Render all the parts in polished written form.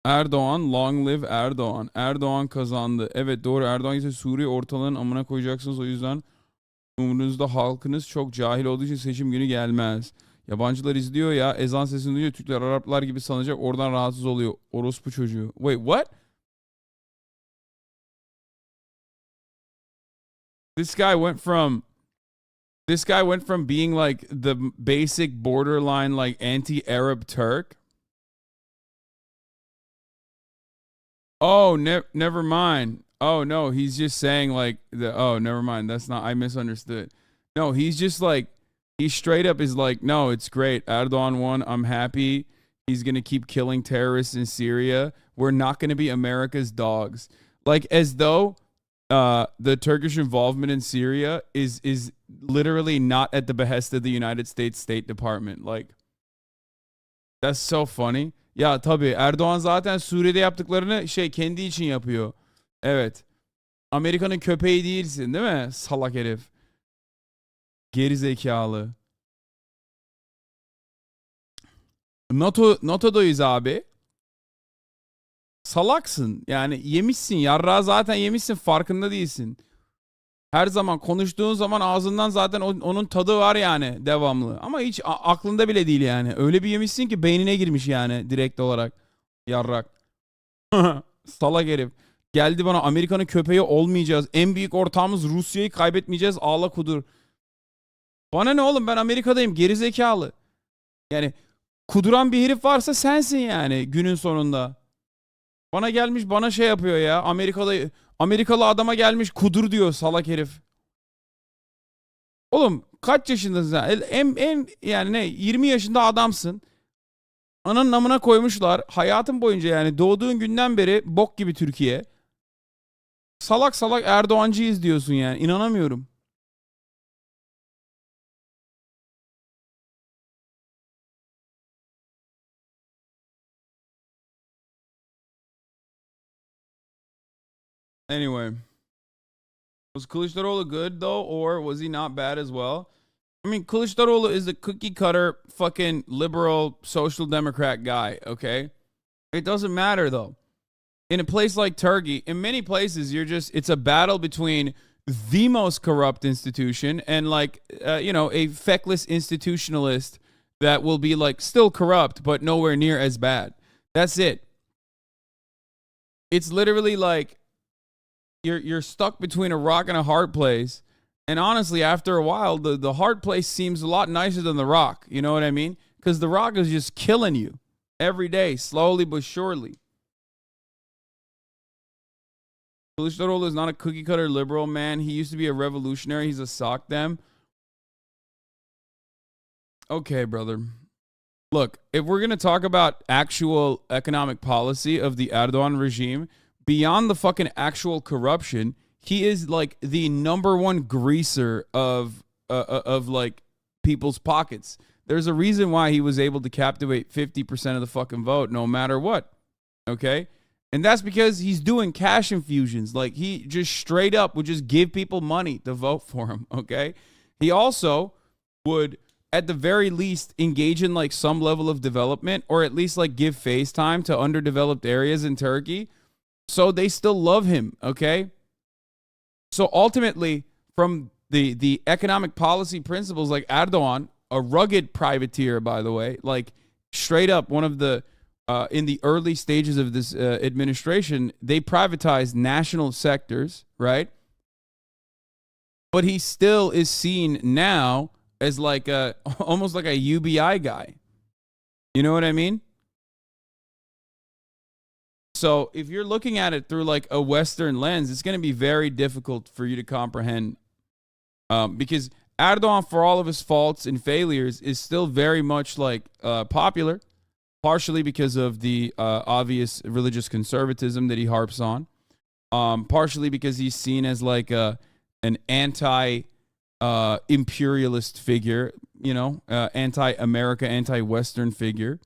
Erdoğan, long live Erdoğan. Erdoğan kazandı. Evet doğru, Erdoğan ise Suriye ortalığın amına koyacaksınız, o yüzden umurunuzda halkınız çok cahil olduğu için seçim günü gelmez. Yabancılar izliyor ya, ezan sesini duyuyor, Türkler Araplar gibi sanacak, oradan rahatsız oluyor. Orospu çocuğu. Wait what? This guy went from being like the basic borderline like anti-Arab Turk. Oh, never mind. Oh no, he's just saying like the. Oh, never mind. That's not. I misunderstood. No, he's just like he straight up is like, no, it's great. Erdogan won. I'm happy. He's gonna keep killing terrorists in Syria. We're not gonna be America's dogs. Like as though the Turkish involvement in Syria is literally not at the behest of the United States State Department. Like that's so funny. Ya tabii Erdoğan zaten Suriye'de yaptıklarını kendi için yapıyor. Evet. Amerika'nın köpeği değilsin değil mi? Salak herif. Geri zekalı. NATO'dayız abi. Salaksın. Yani yemişsin. Yarrağı zaten yemişsin. Farkında değilsin. Her zaman konuştuğun zaman ağzından zaten onun tadı var yani devamlı. Ama hiç aklında bile değil yani. Öyle bir yemişsin ki beynine girmiş yani direkt olarak. Yarrak. Salak herif. Geldi bana Amerika'nın köpeği olmayacağız. En büyük ortağımız Rusya'yı kaybetmeyeceğiz. Ağla kudur. Bana ne oğlum, ben Amerika'dayım gerizekalı. Yani kuduran bir herif varsa sensin yani günün sonunda. Bana gelmiş bana şey yapıyor ya. Amerikalı adama gelmiş kudur diyor salak herif. Oğlum kaç yaşındasın sen? Yani ne 20 yaşında adamsın. Ananın namına koymuşlar. Hayatın boyunca yani doğduğun günden beri bok gibi Türkiye. Salak salak Erdoğancıyız diyorsun yani. İnanamıyorum. Anyway. Was Kılıçdaroğlu good though, or was he not bad as well? I mean, Kılıçdaroğlu is a cookie cutter fucking liberal social democrat guy, okay? It doesn't matter though. In a place like Turkey, in many places, it's a battle between the most corrupt institution and like, a feckless institutionalist that will be like still corrupt, but nowhere near as bad. That's it. It's literally like you're stuck between a rock and a hard place. And honestly, after a while, the hard place seems a lot nicer than the rock. You know what I mean? Because the rock is just killing you every day, slowly but surely. Kılıçdaroğlu is not a cookie cutter liberal, man. He used to be a revolutionary. He's a sock them. Okay, brother. Look, if we're going to talk about actual economic policy of the Erdogan regime, beyond the fucking actual corruption, he is like the number one greaser of like people's pockets. There's a reason why he was able to captivate 50% of the fucking vote no matter what. Okay? And that's because he's doing cash infusions. Like he just straight up would just give people money to vote for him, okay? He also would at the very least engage in like some level of development, or at least like give face time to underdeveloped areas in Turkey. So they still love him, okay? So ultimately, from the economic policy principles, like Erdogan, a rugged privateer, by the way, like straight up one of the, in the early stages of this administration, they privatized national sectors, right? But he still is seen now as like almost like a UBI guy. You know what I mean? So if you're looking at it through like a Western lens, it's going to be very difficult for you to comprehend, because Erdogan, for all of his faults and failures, is still very much like popular, partially because of the obvious religious conservatism that he harps on, partially because he's seen as like an anti-imperialist figure, anti-America, anti-Western figure.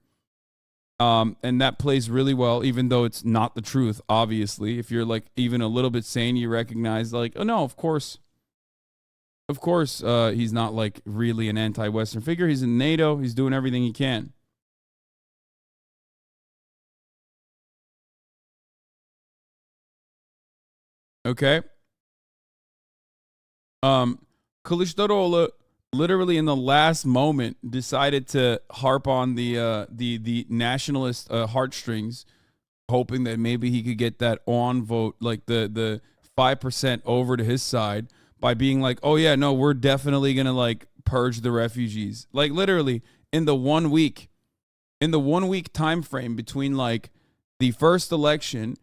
And that plays really well, even though it's not the truth, obviously. If you're like even a little bit sane, you recognize like, oh no, of course, he's not like really an anti-Western figure. He's in NATO. He's doing everything he can. Okay. Kılıçdaroğlu literally in the last moment decided to harp on the nationalist heartstrings, hoping that maybe he could get that on vote, like the 5% over to his side by being like, oh yeah, no, we're definitely gonna like purge the refugees. Like literally in the 1 week, time frame between like the first election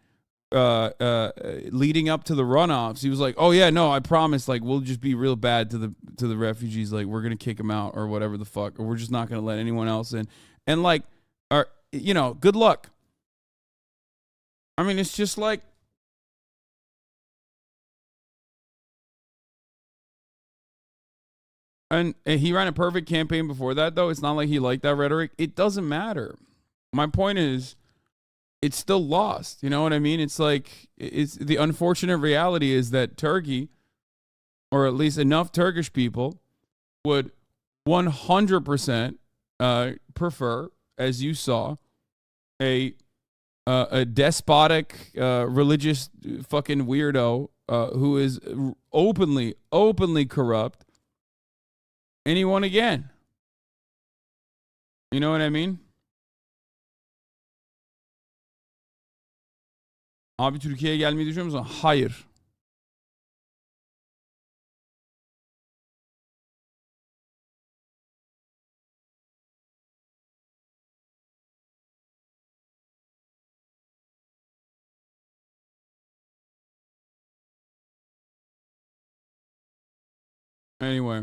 leading up to the runoffs, he was like, oh yeah, no, I promise, like we'll just be real bad to the refugees, like we're gonna kick them out or whatever the fuck, or we're just not gonna let anyone else in. And like, good luck. I mean, it's just like, and he ran a perfect campaign before that, though. It's not like he liked that rhetoric. It doesn't matter. My point is, it's still lost. You know what I mean? It's like, it's the unfortunate reality is that Turkey, or at least enough Turkish people, would 100% prefer, as you saw, a despotic, religious fucking weirdo who is openly corrupt. Anyone again? You know what I mean? Abi Türkiye'ye gelmeyi düşünüyor musun? Hayır. Anyway.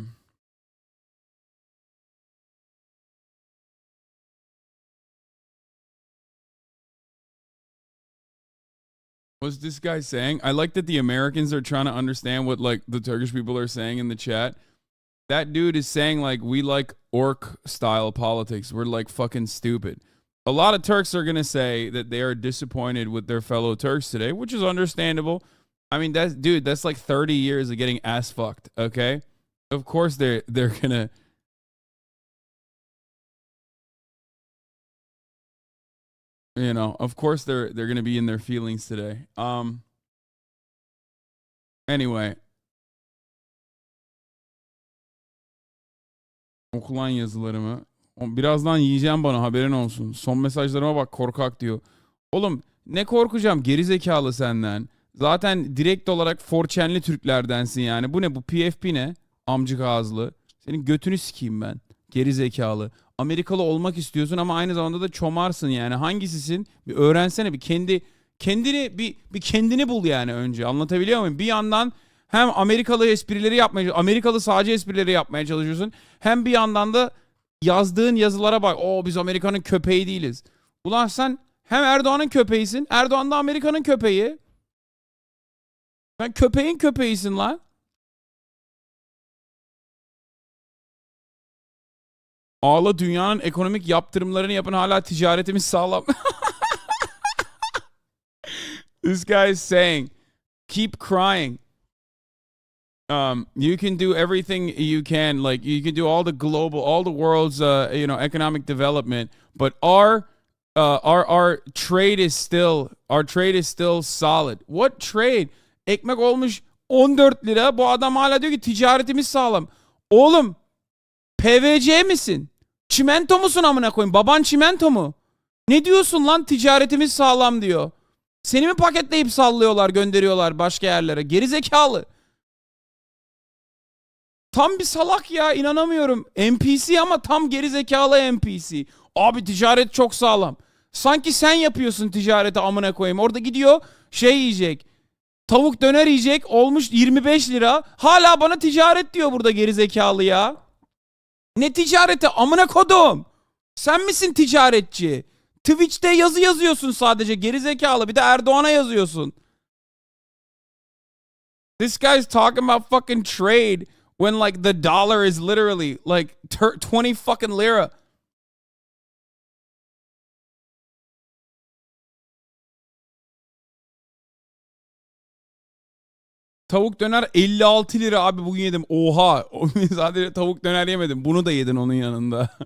What's this guy saying? I like that the Americans are trying to understand what like the Turkish people are saying in the chat. That dude is saying like we like orc style politics. We're like fucking stupid. A lot of Turks are gonna say that they are disappointed with their fellow Turks today, which is understandable. I mean, that's like 30 years of getting ass fucked. Okay, of course they're gonna. You know, of course they're gonna be in their feelings today. Anyway. Okulan yazılarımı. Birazdan yiyeceğim, bana haberin olsun. Son mesajlarıma bak, korkak diyor. Oğlum ne korkacağım gerizekalı senden. Zaten direkt olarak forçenli Türklerdensin yani. Bu ne, bu PFP ne? Amcık ağızlı. Senin götünü sikeyim ben. Gerizekalı. Amerikalı olmak istiyorsun ama aynı zamanda da çomarsın yani. Hangisisin? Bir öğrensene, bir kendini bul yani önce. Anlatabiliyor muyum? Bir yandan hem Amerikalı esprileri yapmaya, Amerikalı sağcı esprileri yapmaya çalışıyorsun. Hem bir yandan da yazdığın yazılara bak. Oo, biz Amerika'nın köpeği değiliz. Ulan sen hem Erdoğan'ın köpeğisin, Erdoğan da Amerika'nın köpeği. Sen köpeğin köpeğisin lan. Ağla, dünyanın ekonomik yaptırımlarını yapın, hala ticaretimiz sağlam. This guy is saying, keep crying. You can do everything you can, like you can do all the world's economic development, but our trade is still solid. What trade? Ekmek olmuş 14 lira, bu adam hala diyor ki ticaretimiz sağlam. Oğlum PVC misin? Çimento musun amına koyayım? Baban çimento mu? Ne diyorsun lan, ticaretimiz sağlam diyor. Seni mi paketleyip sallıyorlar, gönderiyorlar başka yerlere? Gerizekalı. Tam bir salak ya, inanamıyorum. NPC ama tam gerizekalı NPC. Abi ticaret çok sağlam. Sanki sen yapıyorsun ticareti amına koyayım. Orada gidiyor şey yiyecek. Tavuk döner yiyecek, olmuş 25 lira. Hala bana ticaret diyor burada gerizekalı ya. Ne ticareti amına kodum? Sen misin ticaretçi? Twitch'te yazı yazıyorsun sadece gerizekalı. Bir de Erdoğan'a yazıyorsun. This guy's talking about fucking trade when like the dollar is literally like 20 fucking lira. Tavuk döner 56 lira abi, bugün yedim. Oha. Sadece tavuk döner yemedim. Bunu da yedin onun yanında.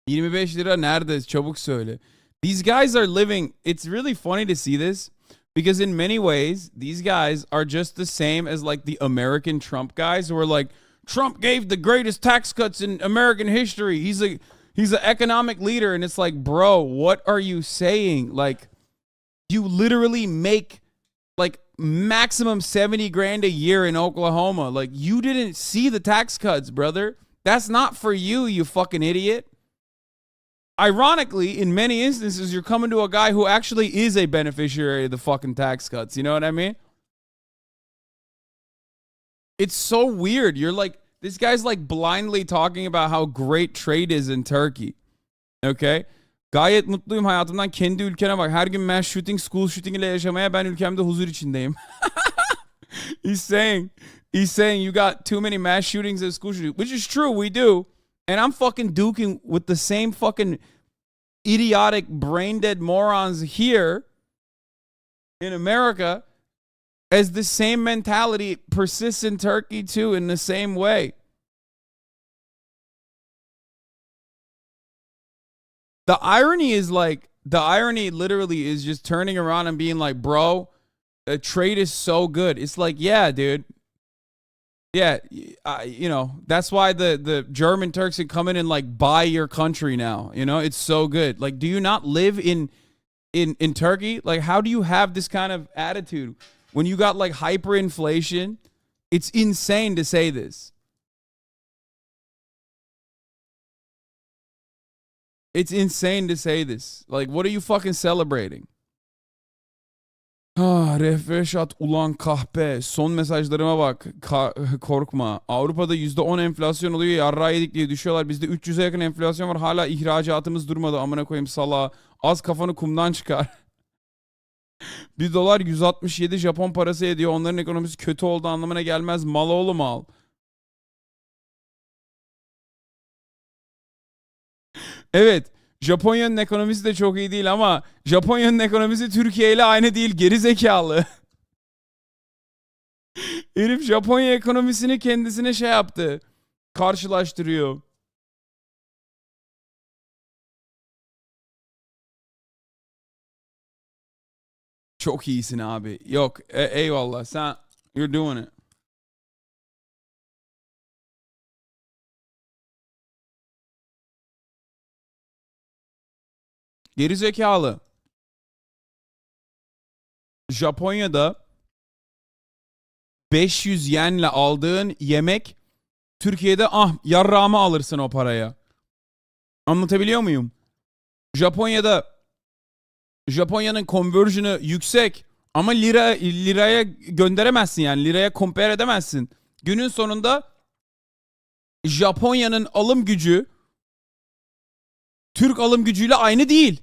25 lira nerede? Çabuk söyle. These guys are living. It's really funny to see this. Because in many ways, these guys are just the same as like the American Trump guys who are like, Trump gave the greatest tax cuts in American history. He's an economic leader. And it's like, bro, what are you saying? Like, you literally make like maximum 70 grand a year in Oklahoma. Like, you didn't see the tax cuts, brother. That's not for you, you fucking idiot. Ironically, in many instances, you're coming to a guy who actually is a beneficiary of the fucking tax cuts. You know what I mean? It's so weird. You're like, this guy's like blindly talking about how great trade is in Turkey. Okay? Gayet mutluyum hayatımdan, kendi ülkene bak. Her gün mass shooting, school shooting ile yaşamaya, ben ülkemde huzur içindeyim. He's saying you got too many mass shootings and school shootings, which is true, we do. And I'm fucking duking with the same fucking idiotic, brain-dead morons here in America as the same mentality persists in Turkey too, in the same way. The irony literally is just turning around and being like, bro, the trade is so good. It's like, yeah, dude. Yeah, you know, that's why the German Turks can come in and like buy your country now. You know, it's so good. Like, do you not live in Turkey? Like, how do you have this kind of attitude when you got like hyperinflation? It's insane to say this. It's insane to say this. Like, what are you fucking celebrating? Refresh at ulan kahpe. Son mesajlarıma bak. Korkma. Avrupa'da %10 enflasyon oluyor. Yarrağı yedik diye düşüyorlar. Bizde 300'e yakın enflasyon var. Hala ihracatımız durmadı. Amına koyayım sala. Az kafanı kumdan çıkar. $1 167 Japon parası ediyor. Onların ekonomisi kötü oldu anlamına gelmez. Mal oğlu mal. Evet. Japonya'nın ekonomisi de çok iyi değil ama Japonya'nın ekonomisi Türkiye ile aynı değil, geri zekalı. Herif Japonya ekonomisini kendisine şey yaptı. Karşılaştırıyor. Çok iyisin abi. Yok, eyvallah. Sen, you're doing it. Geri zekalı. Japonya'da 500 yenle aldığın yemek Türkiye'de yarrağımı alırsın o paraya. Anlatabiliyor muyum? Japonya'nın conversion'ı yüksek ama liraya gönderemezsin, yani liraya compare edemezsin. Günün sonunda Japonya'nın alım gücü Türk alım gücüyle aynı değil.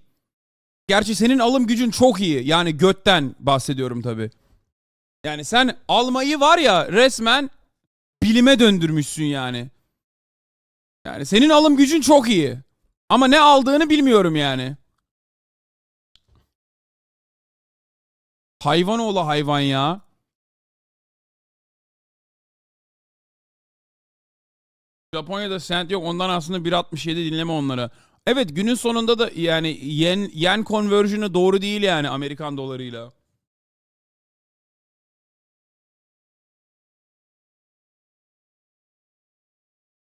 Gerçi senin alım gücün çok iyi. Yani götten bahsediyorum tabii. Yani sen almayı var ya resmen bilime döndürmüşsün yani. Yani senin alım gücün çok iyi. Ama ne aldığını bilmiyorum yani. Hayvan oğlu hayvan ya. Japonya'da sent yok. Ondan aslında 1.67 dinleme onlara. Evet, günün sonunda da yani yen conversion'ı doğru değil yani Amerikan dolarıyla.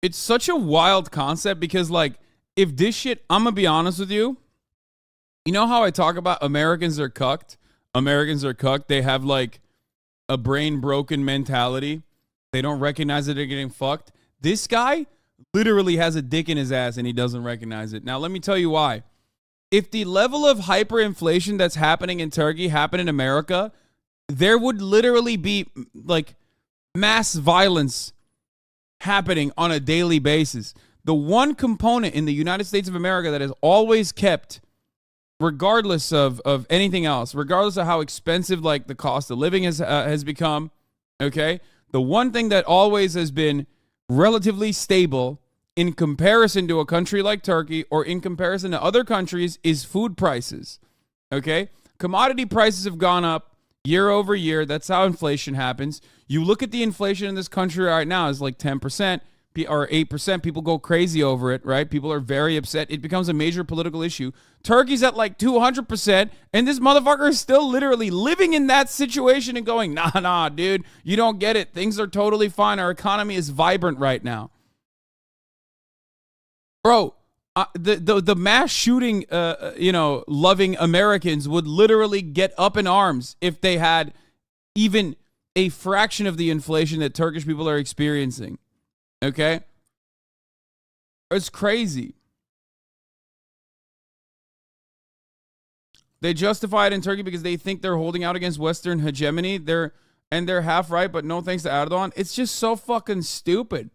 It's such a wild concept because like if this shit, I'm gonna be honest with you. You know how I talk about Americans are cucked? Americans are cucked. They have like a brain broken mentality. They don't recognize that they're getting fucked. This guy literally has a dick in his ass and he doesn't recognize it. Now, let me tell you why. If the level of hyperinflation that's happening in Turkey happened in America, there would literally be like mass violence happening on a daily basis. The one component in the United States of America that has always kept, regardless of anything else, regardless of how expensive like the cost of living has become, okay? The one thing that always has been relatively stable in comparison to a country like Turkey or in comparison to other countries is food prices. Okay? Commodity prices have gone up year over year. That's how inflation happens. You look at the inflation in this country right now is like 10%. or 8%. People go crazy over it, right? People are very upset. It becomes a major political issue. Turkey's at like 200%, and this motherfucker is still literally living in that situation and going, nah, dude, you don't get it. Things are totally fine. Our economy is vibrant right now. Bro, the mass shooting, loving Americans would literally get up in arms if they had even a fraction of the inflation that Turkish people are experiencing. Okay? It's crazy. They justify it in Turkey because they think they're holding out against Western hegemony. They're half right, but no thanks to Erdogan. It's just so fucking stupid.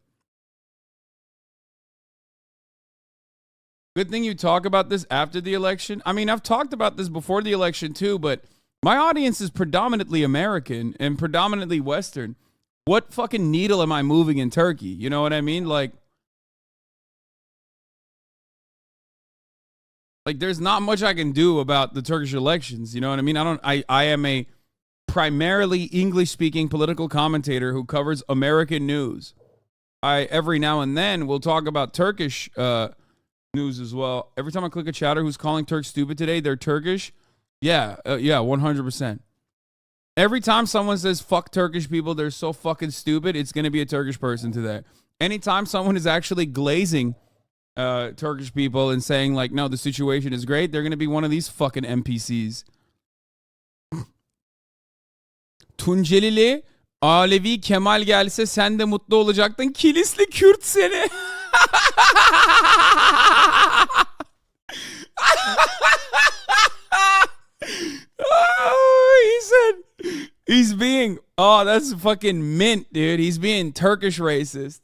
Good thing you talk about this after the election. I mean, I've talked about this before the election too, but my audience is predominantly American and predominantly Western. What fucking needle am I moving in Turkey? You know what I mean? Like there's not much I can do about the Turkish elections. You know what I mean? I am a primarily English-speaking political commentator who covers American news. I every now and then will talk about Turkish news as well. Every time I click a chatter who's calling Turks stupid today, they're Turkish. Yeah, 100%. Every time someone says fuck Turkish people, they're so fucking stupid, it's going to be a Turkish person today. Anytime someone is actually glazing Turkish people and saying like, no, the situation is great, they're going to be one of these fucking NPCs. Tuncelili Alevi Kemal gelse sen de mutlu olacaktın. Kilisli Kürt seni. He said he's being, that's fucking mint, dude. He's being Turkish racist.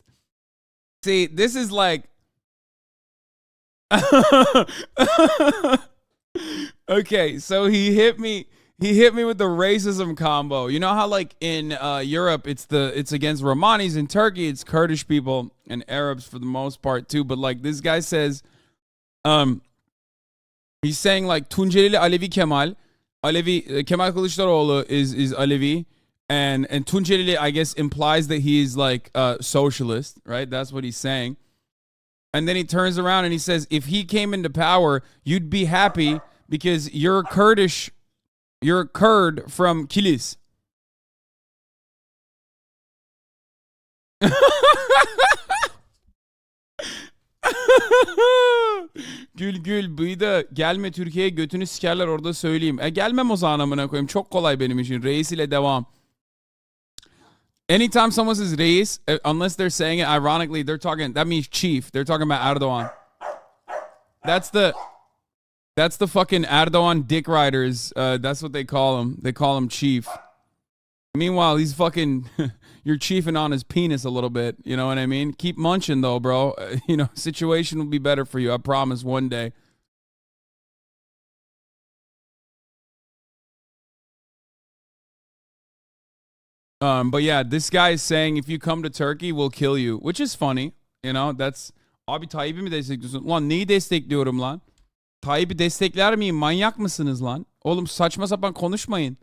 See, this is like okay, so he hit me with the racism combo. You know how like in Europe it's against Romanis, in Turkey it's Kurdish people and Arabs for the most part too, but like this guy says he's saying like Tuncelili Alevi Kemal Kemal Kılıçdaroğlu is Alevi, and Tuncelili I guess implies that he's like socialist, right? That's what he's saying. And then he turns around and he says, if he came into power, you'd be happy because you're Kurdish. You're a Kurd from Kilis. Gül bıyda gelme Türkiye'ye, götünü sikerler orada söyleyeyim. Gelmem o zaman amına koyayım. Çok kolay benim için. Reis ile devam. Anytime someone says reis, unless they're saying it ironically, that means chief. They're talking about Erdogan. That's the fucking Erdogan dick riders. That's what they call him. They call him chief. Meanwhile, he's fucking, you're chiefing on his penis a little bit. You know what I mean? Keep munching though, bro. Situation will be better for you. I promise one day. But yeah, this guy is saying if you come to Turkey, we'll kill you, which is funny. That's abi Tayyip'i mi destekliyorsun? Lan neyi destekliyorum lan? Tayyip'i destekler miyim? Manyak mısınız lan? Oğlum saçma sapan konuşmayın.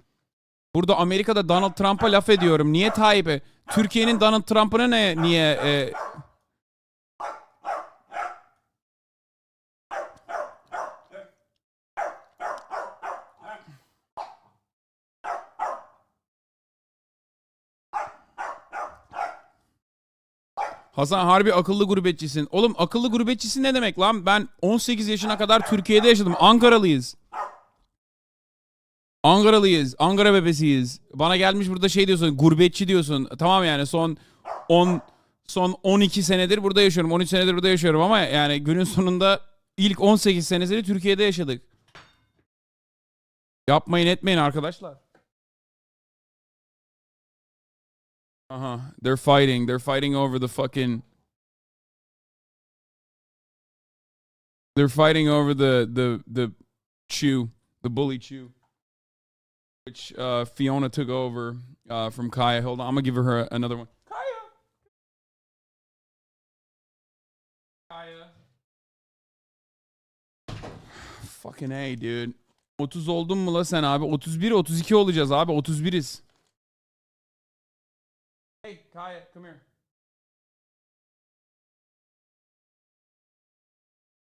Burada Amerika'da Donald Trump'a laf ediyorum. Niye Tayyip'e? Türkiye'nin Donald Trump'ını niye Hasan harbi akıllı gurbetçisin. Oğlum akıllı gurbetçisin ne demek lan? Ben 18 yaşına kadar Türkiye'de yaşadım. Ankaralıyız. Ankara bebesiyiz. Bana gelmiş burada şey diyorsun, gurbetçi diyorsun. Tamam yani son 12 senedir burada yaşıyorum. 13 senedir burada yaşıyorum ama yani günün sonunda ilk 18 senesini Türkiye'de yaşadık. Yapmayın etmeyin arkadaşlar. They're fighting. They're fighting over the fucking. They're fighting over the chew, the bully chew, which Fiona took over from Kaya. Hold on, I'm gonna give her another one. Kaya. Fucking A, dude. 30 oldun mu la sen abi? 31, 32 olacağız abi. 31'iz. Hey, Kaya, come here.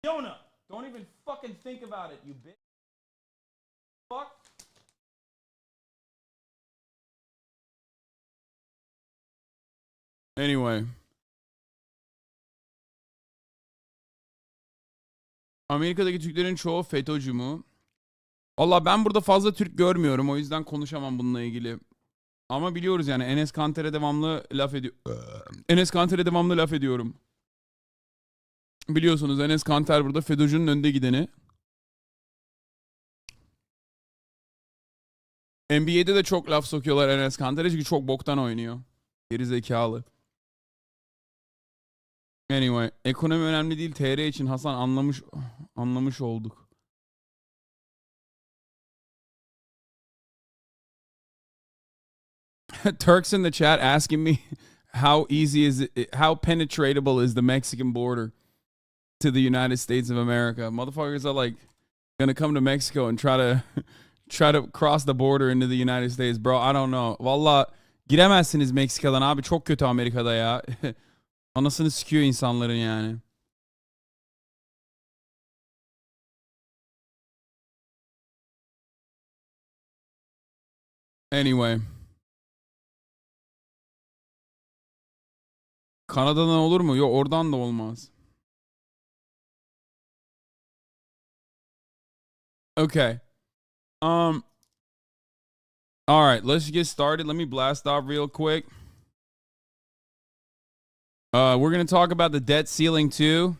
Jonah, don't even fucking think about it, you bitch. Fuck. Anyway. Amerika'daki Türklerin çoğu FETÖ'cü mü? Valla ben burada fazla Türk görmüyorum. O yüzden konuşamam bununla ilgili. Ama biliyoruz yani Enes Kanter'e devamlı laf ediyor. Enes Kanter'e devamlı laf ediyorum. Biliyorsunuz Enes Kanter burada FETÖ'cünün önde gideni. NBA'de de çok laf sokuyorlar Enes Kanter'e çünkü çok boktan oynuyor. Geri zekalı. Anyway, ekonomi önemli değil. TR için Hasan anlamış olduk. Turks in the chat asking me how easy is it, how penetratable is the Mexican border to the United States of America? Motherfuckers are like gonna come to Mexico and try to cross the border into the United States, bro. I don't know. Valla giremezsiniz Meksika'dan abi. Çok kötü Amerika'da ya. Anasını sikiyor insanların yani. Anyway. Kanada'dan olur mu? Yok oradan da olmaz. Okay. All right, let's get started. Let me blast off real quick. We're going to talk about the debt ceiling too.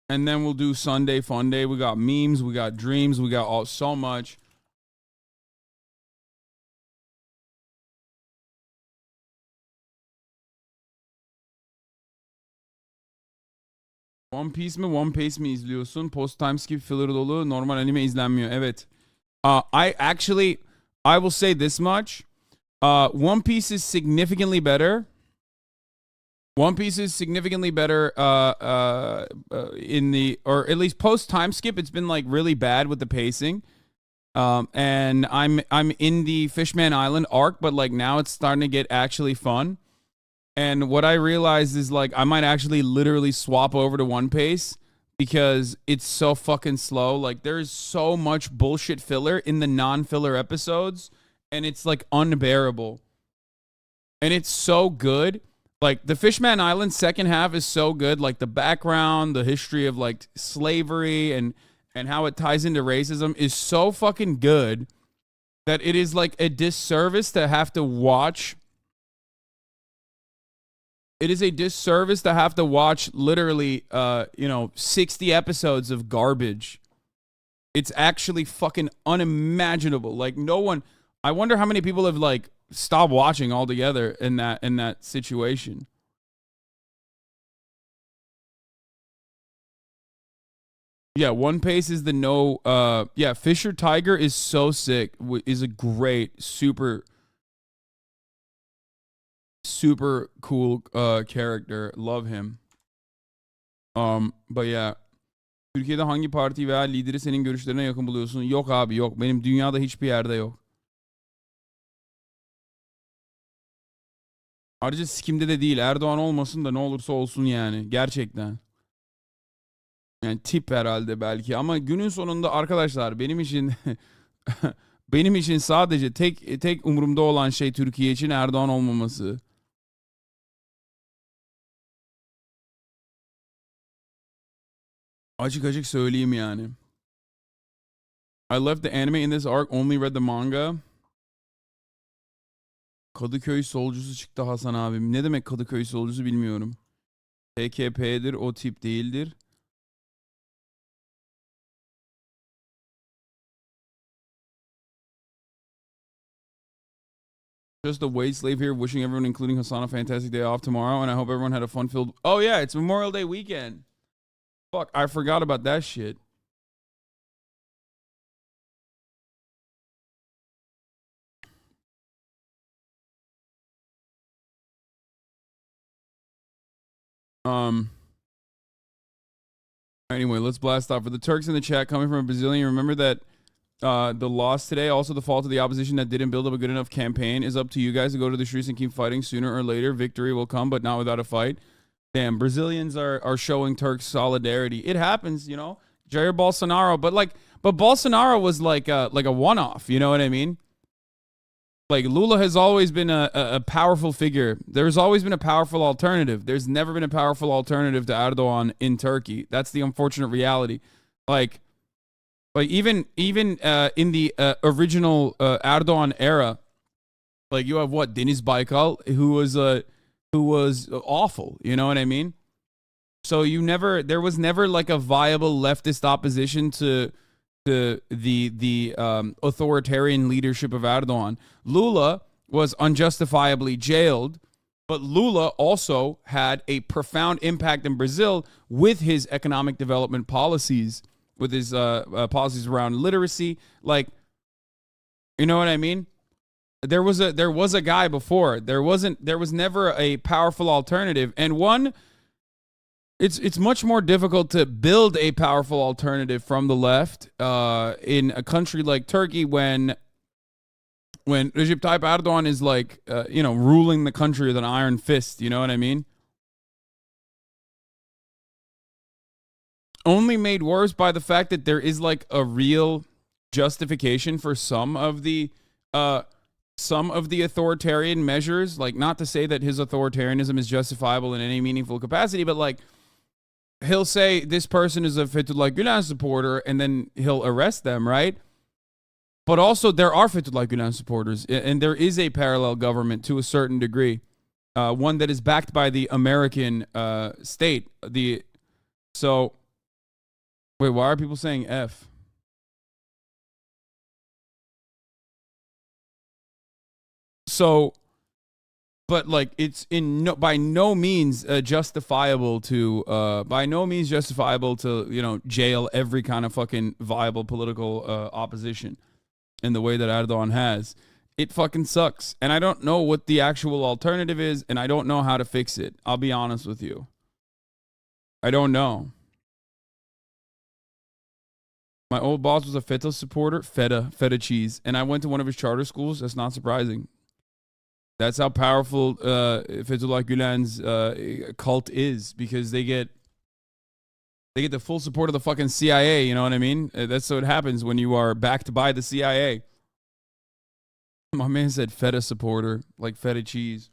And then we'll do Sunday Fun Day. We got memes, we got dreams, we got so much. One Piece mi izliyorsun? Post time skip filler dolu normal anime izlenmiyor. Evet. I will say this much. One Piece is significantly better. One Piece is significantly better in the, or at least post time skip. It's been like really bad with the pacing. And I'm in the Fishman Island arc, but like now it's starting to get actually fun. And what I realized is like I might actually literally swap over to One Piece because it's so fucking slow. Like there's so much bullshit filler in the non-filler episodes, and it's like unbearable. And it's so good. Like the Fishman Island second half is so good. Like the background, the history of like slavery and how it ties into racism is so fucking good that it is like a disservice to have to watch. It is a disservice to have to watch literally 60 episodes of garbage. It's actually fucking unimaginable. Like no one, I wonder how many people have like stopped watching altogether in that situation. Yeah, One Piece is the Fisher Tiger is so sick. Is a great super cool character. Love him. But yeah. Türkiye'de hangi parti veya lideri senin görüşlerine yakın buluyorsun? Yok abi yok. Benim dünyada hiçbir yerde yok. Ayrıca sikimde de değil. Erdoğan olmasın da ne olursa olsun yani. Gerçekten. Yani tip herhalde belki ama günün sonunda arkadaşlar benim için benim için sadece tek umurumda olan şey Türkiye için Erdoğan olmaması. Açık açık söyleyeyim yani. I left the anime in this arc, only read the manga. Kadıköy solcusu çıktı Hasan abim. Ne demek Kadıköy solcusu bilmiyorum. AKP'dir, o tip değildir. Just a wage slave here, wishing everyone, including Hasan, a fantastic day off tomorrow, and I hope everyone had a fun-filled... Oh yeah, it's Memorial Day weekend. Fuck, I forgot about that shit. Anyway, let's blast off. For the Turks in the chat coming from a Brazilian, remember that The loss today, also the fault of the opposition that didn't build up a good enough campaign. Is up to you guys to go to the streets and keep fighting. Sooner or later, victory will come, but not without a fight. Damn, Brazilians are showing Turks solidarity. It happens, you know. Jair Bolsonaro, but Bolsonaro was like a one-off. You know what I mean? Like Lula has always been a powerful figure. There's always been a powerful alternative. There's never been a powerful alternative to Erdogan in Turkey. That's the unfortunate reality. Like even in the original Erdogan era, like you have what, Deniz Baykal, who was awful. You know what I mean? So there was never like a viable leftist opposition to the authoritarian leadership of Erdogan. Lula was unjustifiably jailed, but Lula also had a profound impact in Brazil with his economic development policies, with his policies around literacy. Like, you know what I mean? There was a guy before. There was never a powerful alternative, and one. It's much more difficult to build a powerful alternative from the left in a country like Turkey when Recep Tayyip Erdogan is like ruling the country with an iron fist. You know what I mean? Only made worse by the fact that there is like a real justification for some of the authoritarian measures. Like, not to say that his authoritarianism is justifiable in any meaningful capacity, but like, he'll say this person is a Fethullah Gülen supporter, and then he'll arrest them, right? But also, there are Fethullah Gülen supporters, and there is a parallel government to a certain degree, one that is backed by the American state. Wait, why are people saying F? So, but like, it's by no means justifiable to jail every kind of fucking viable political opposition in the way that Erdogan has. It fucking sucks, and I don't know what the actual alternative is, and I don't know how to fix it. I'll be honest with you. I don't know. My old boss was a feta supporter, feta cheese, and I went to one of his charter schools. That's not surprising. That's how powerful Fethullah Gülen's cult is, because they get the full support of the fucking CIA. You know what I mean? That's what happens when you are backed by the CIA. My man said feta supporter, like feta cheese.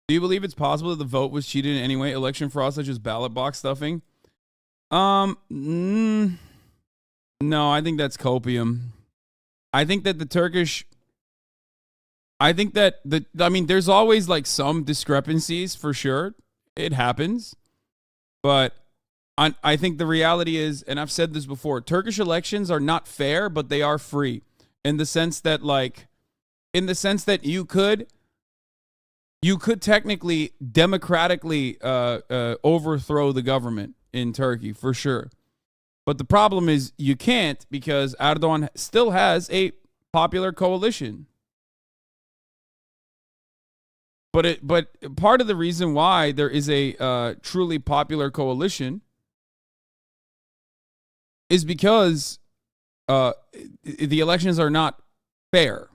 Do you believe it's possible that the vote was cheated in any way? Election fraud, such as ballot box stuffing? No, I think that's copium. I think that there's always like some discrepancies for sure. It happens. But I think the reality is, and I've said this before, Turkish elections are not fair, but they are free. In the sense that you could technically democratically overthrow the government in Turkey, for sure. But the problem is you can't, because Erdogan still has a popular coalition. But part of the reason why there is a truly popular coalition is because the elections are not fair.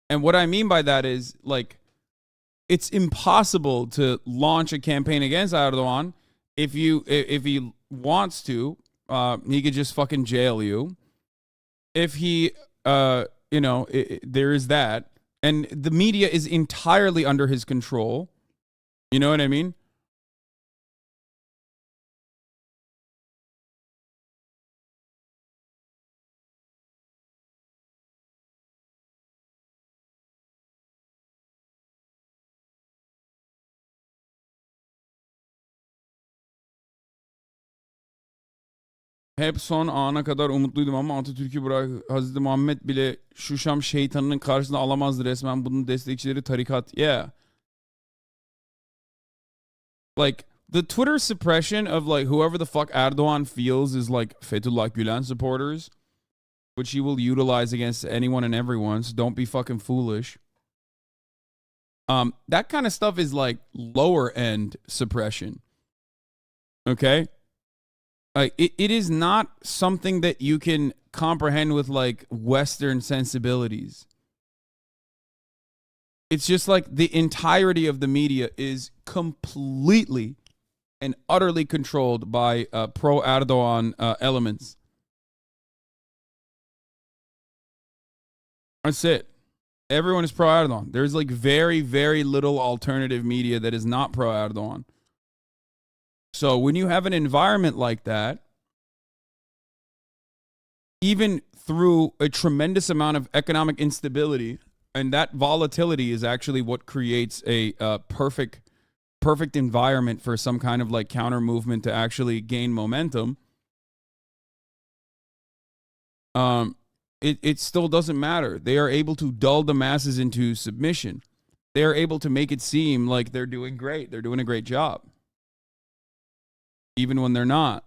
And what I mean by that is, like, it's impossible to launch a campaign against Erdogan if he wants to. He could just fucking jail you. If he, there is that. And the media is entirely under his control. You know what I mean? Hep son ana kadar umutluydum ama Atatürk'ü bırak Hazreti Muhammed bile şu Şam şeytanının karşısında alamazdı resmen. Bunun destekçileri tarikat. Yeah. Like, the Twitter suppression of like whoever the fuck Erdogan feels is like Fethullah Gülen supporters, which he will utilize against anyone and everyone, so don't be fucking foolish. That kind of stuff is like lower end suppression. Okay? It is not something that you can comprehend with like Western sensibilities. It's just like the entirety of the media is completely and utterly controlled by pro-Erdogan elements. That's it. Everyone is pro-Erdogan. There's like very, very little alternative media that is not pro-Erdogan. So when you have an environment like that, even through a tremendous amount of economic instability, and that volatility is actually what creates a perfect environment for some kind of like counter movement to actually gain momentum. It still doesn't matter. They are able to dull the masses into submission. They are able to make it seem like they're doing great. They're doing a great job, even when they're not.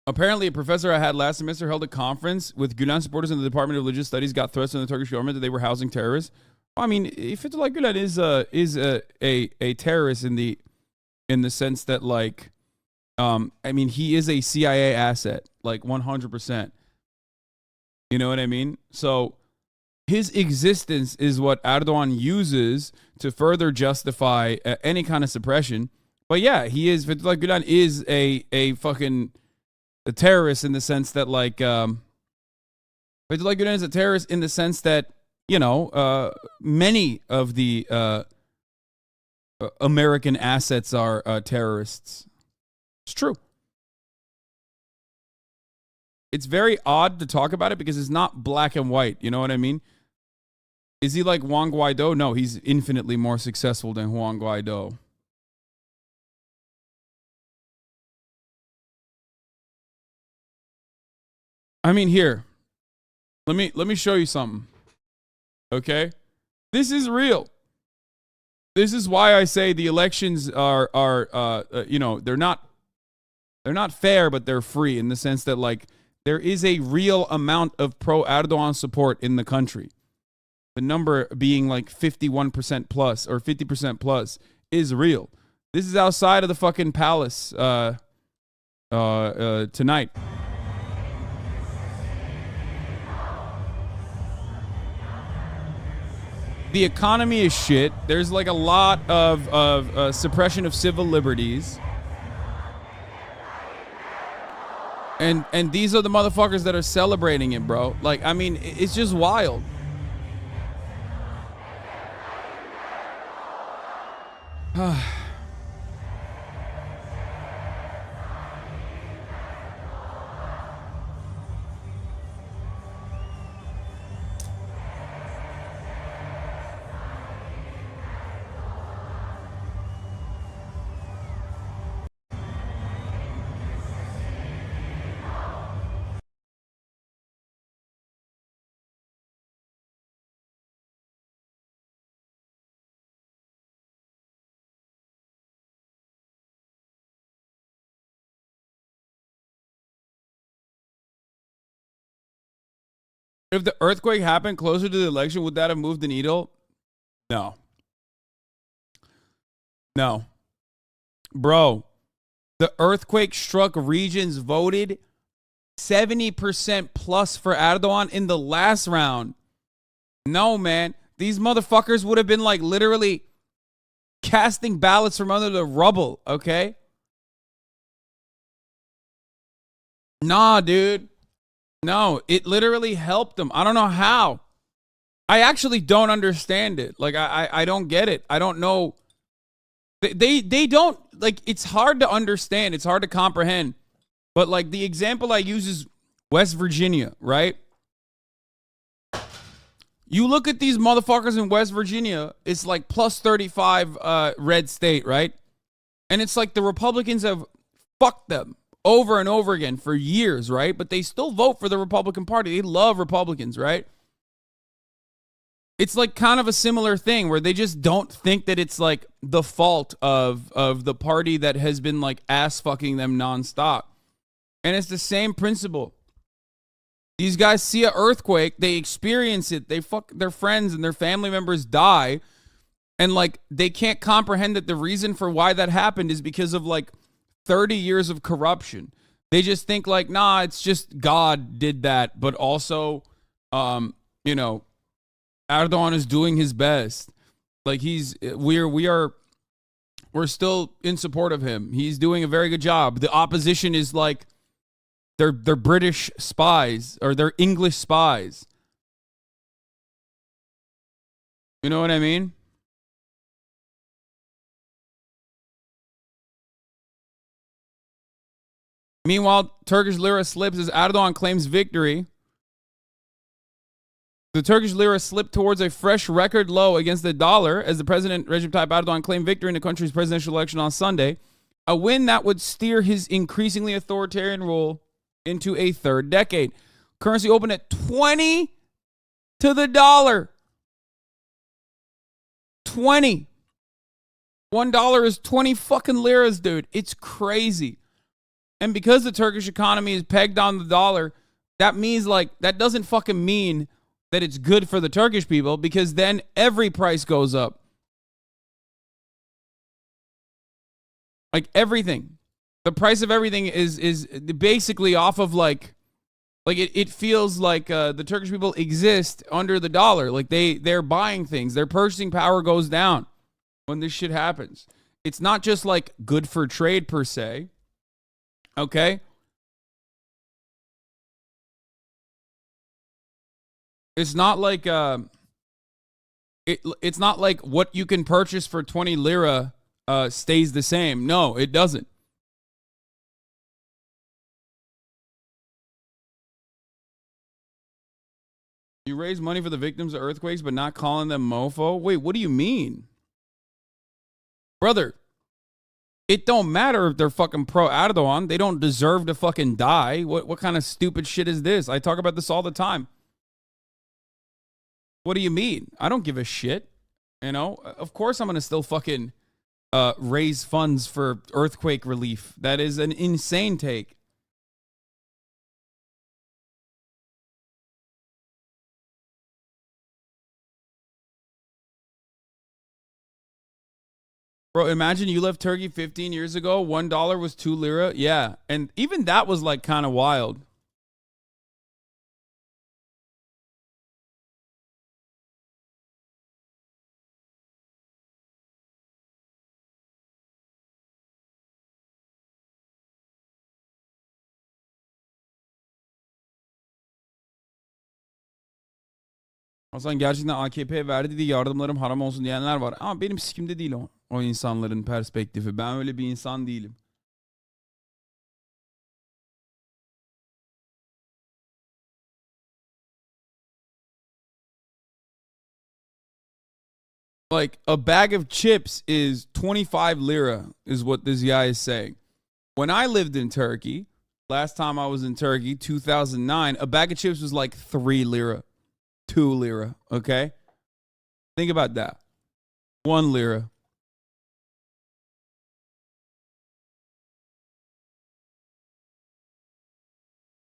Apparently, a professor I had last semester held a conference with Gülen supporters in the Department of Religious Studies, got threats from the Turkish government that they were housing terrorists. I mean, Fethullah Gülen is a terrorist in the sense that, like, I mean, he is a CIA asset, like 100%. You know what I mean? So his existence is what Erdogan uses to further justify any kind of suppression. But yeah, he is, Fethullah Gülen is a fucking a terrorist in the sense that, like, Fethullah Gülen is a terrorist in the sense that, you know, many of the American assets are terrorists. It's true. It's very odd to talk about it because it's not black and white. You know what I mean? Is he like Juan Guaido? No, he's infinitely more successful than Juan Guaido. I mean, here, let me show you something. Okay, this is real. This is why I say the elections are you know, they're not fair, but they're free in the sense that, like, there is a real amount of pro-Erdogan support in the country. The number being like 51% plus or 50% plus is real. This is outside of the fucking palace tonight. The economy is shit. There's like a lot of suppression of civil liberties. And these are the motherfuckers that are celebrating it, bro. Like, I mean, it's just wild. If the earthquake happened closer to the election, would that have moved the needle? No. No. Bro, the earthquake struck regions voted 70% plus for Erdogan in the last round. No, man. These motherfuckers would have been like literally casting ballots from under the rubble, okay? Nah, dude. No, it literally helped them. I don't know how. I actually don't understand it. Like, I don't get it. I don't know. They don't, like, it's hard to understand. It's hard to comprehend. But, like, the example I use is West Virginia, right? You look at these motherfuckers in West Virginia, it's like plus 35 red state, right? And it's like the Republicans have fucked them over and over again for years, right? But they still vote for the Republican Party. They love Republicans, right? It's like kind of a similar thing where they just don't think that it's like the fault of the party that has been like ass fucking them nonstop. And it's the same principle. These guys see an earthquake, they experience it, they fuck their friends and their family members die, and like they can't comprehend that the reason for why that happened is because of like 30 years of corruption. They just think like, nah, it's just God did that, but also, you know, Erdogan is doing his best. Like we're still in support of him. He's doing a very good job. The opposition is like, they're British spies or they're English spies. You know what I mean? Meanwhile, Turkish lira slips as Erdogan claims victory. The Turkish lira slipped towards a fresh record low against the dollar as the president Recep Tayyip Erdogan claimed victory in the country's presidential election on Sunday, a win that would steer his increasingly authoritarian rule into a third decade. Currency opened at 20 to the dollar. 20. $1 is 20 fucking liras, dude. It's crazy. And because the Turkish economy is pegged on the dollar, that means like, that doesn't fucking mean that it's good for the Turkish people, because then every price goes up. Like everything. The price of everything is basically off of like it feels like the Turkish people exist under the dollar. Like they're buying things. Their purchasing power goes down when this shit happens. It's not just like good for trade per se. Okay? It's not like it's not like what you can purchase for 20 lira stays the same. No, it doesn't. You raise money for the victims of earthquakes, but not calling them mofo? Wait, what do you mean? Brother, it don't matter if they're fucking pro Erdogan. They don't deserve to fucking die. What kind of stupid shit is this? I talk about this all the time. What do you mean? I don't give a shit. You know, of course I'm going to still fucking raise funds for earthquake relief. That is an insane take. Bro, imagine you left Turkey 15 years ago. $1 was 2 lira. Yeah. And even that was like kind of wild. Hasan gerçekten AKP verdi diye yardımlarım haram olsun diyenler var. Ama benim sikimde değil o insanların perspektifi. Ben öyle bir insan değilim. Like a bag of chips is 25 lira is what this guy is saying. When I lived in Turkey, last time I was in Turkey, 2009, a bag of chips was like 3 lira. 2 lira, okay? Think about that. 1 lira.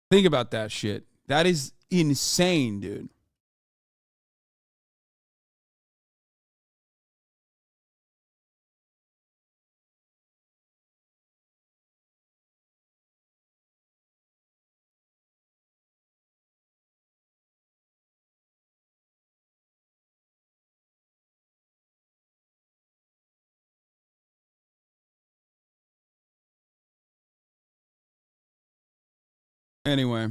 Think about that shit. That is insane, dude. Anyway.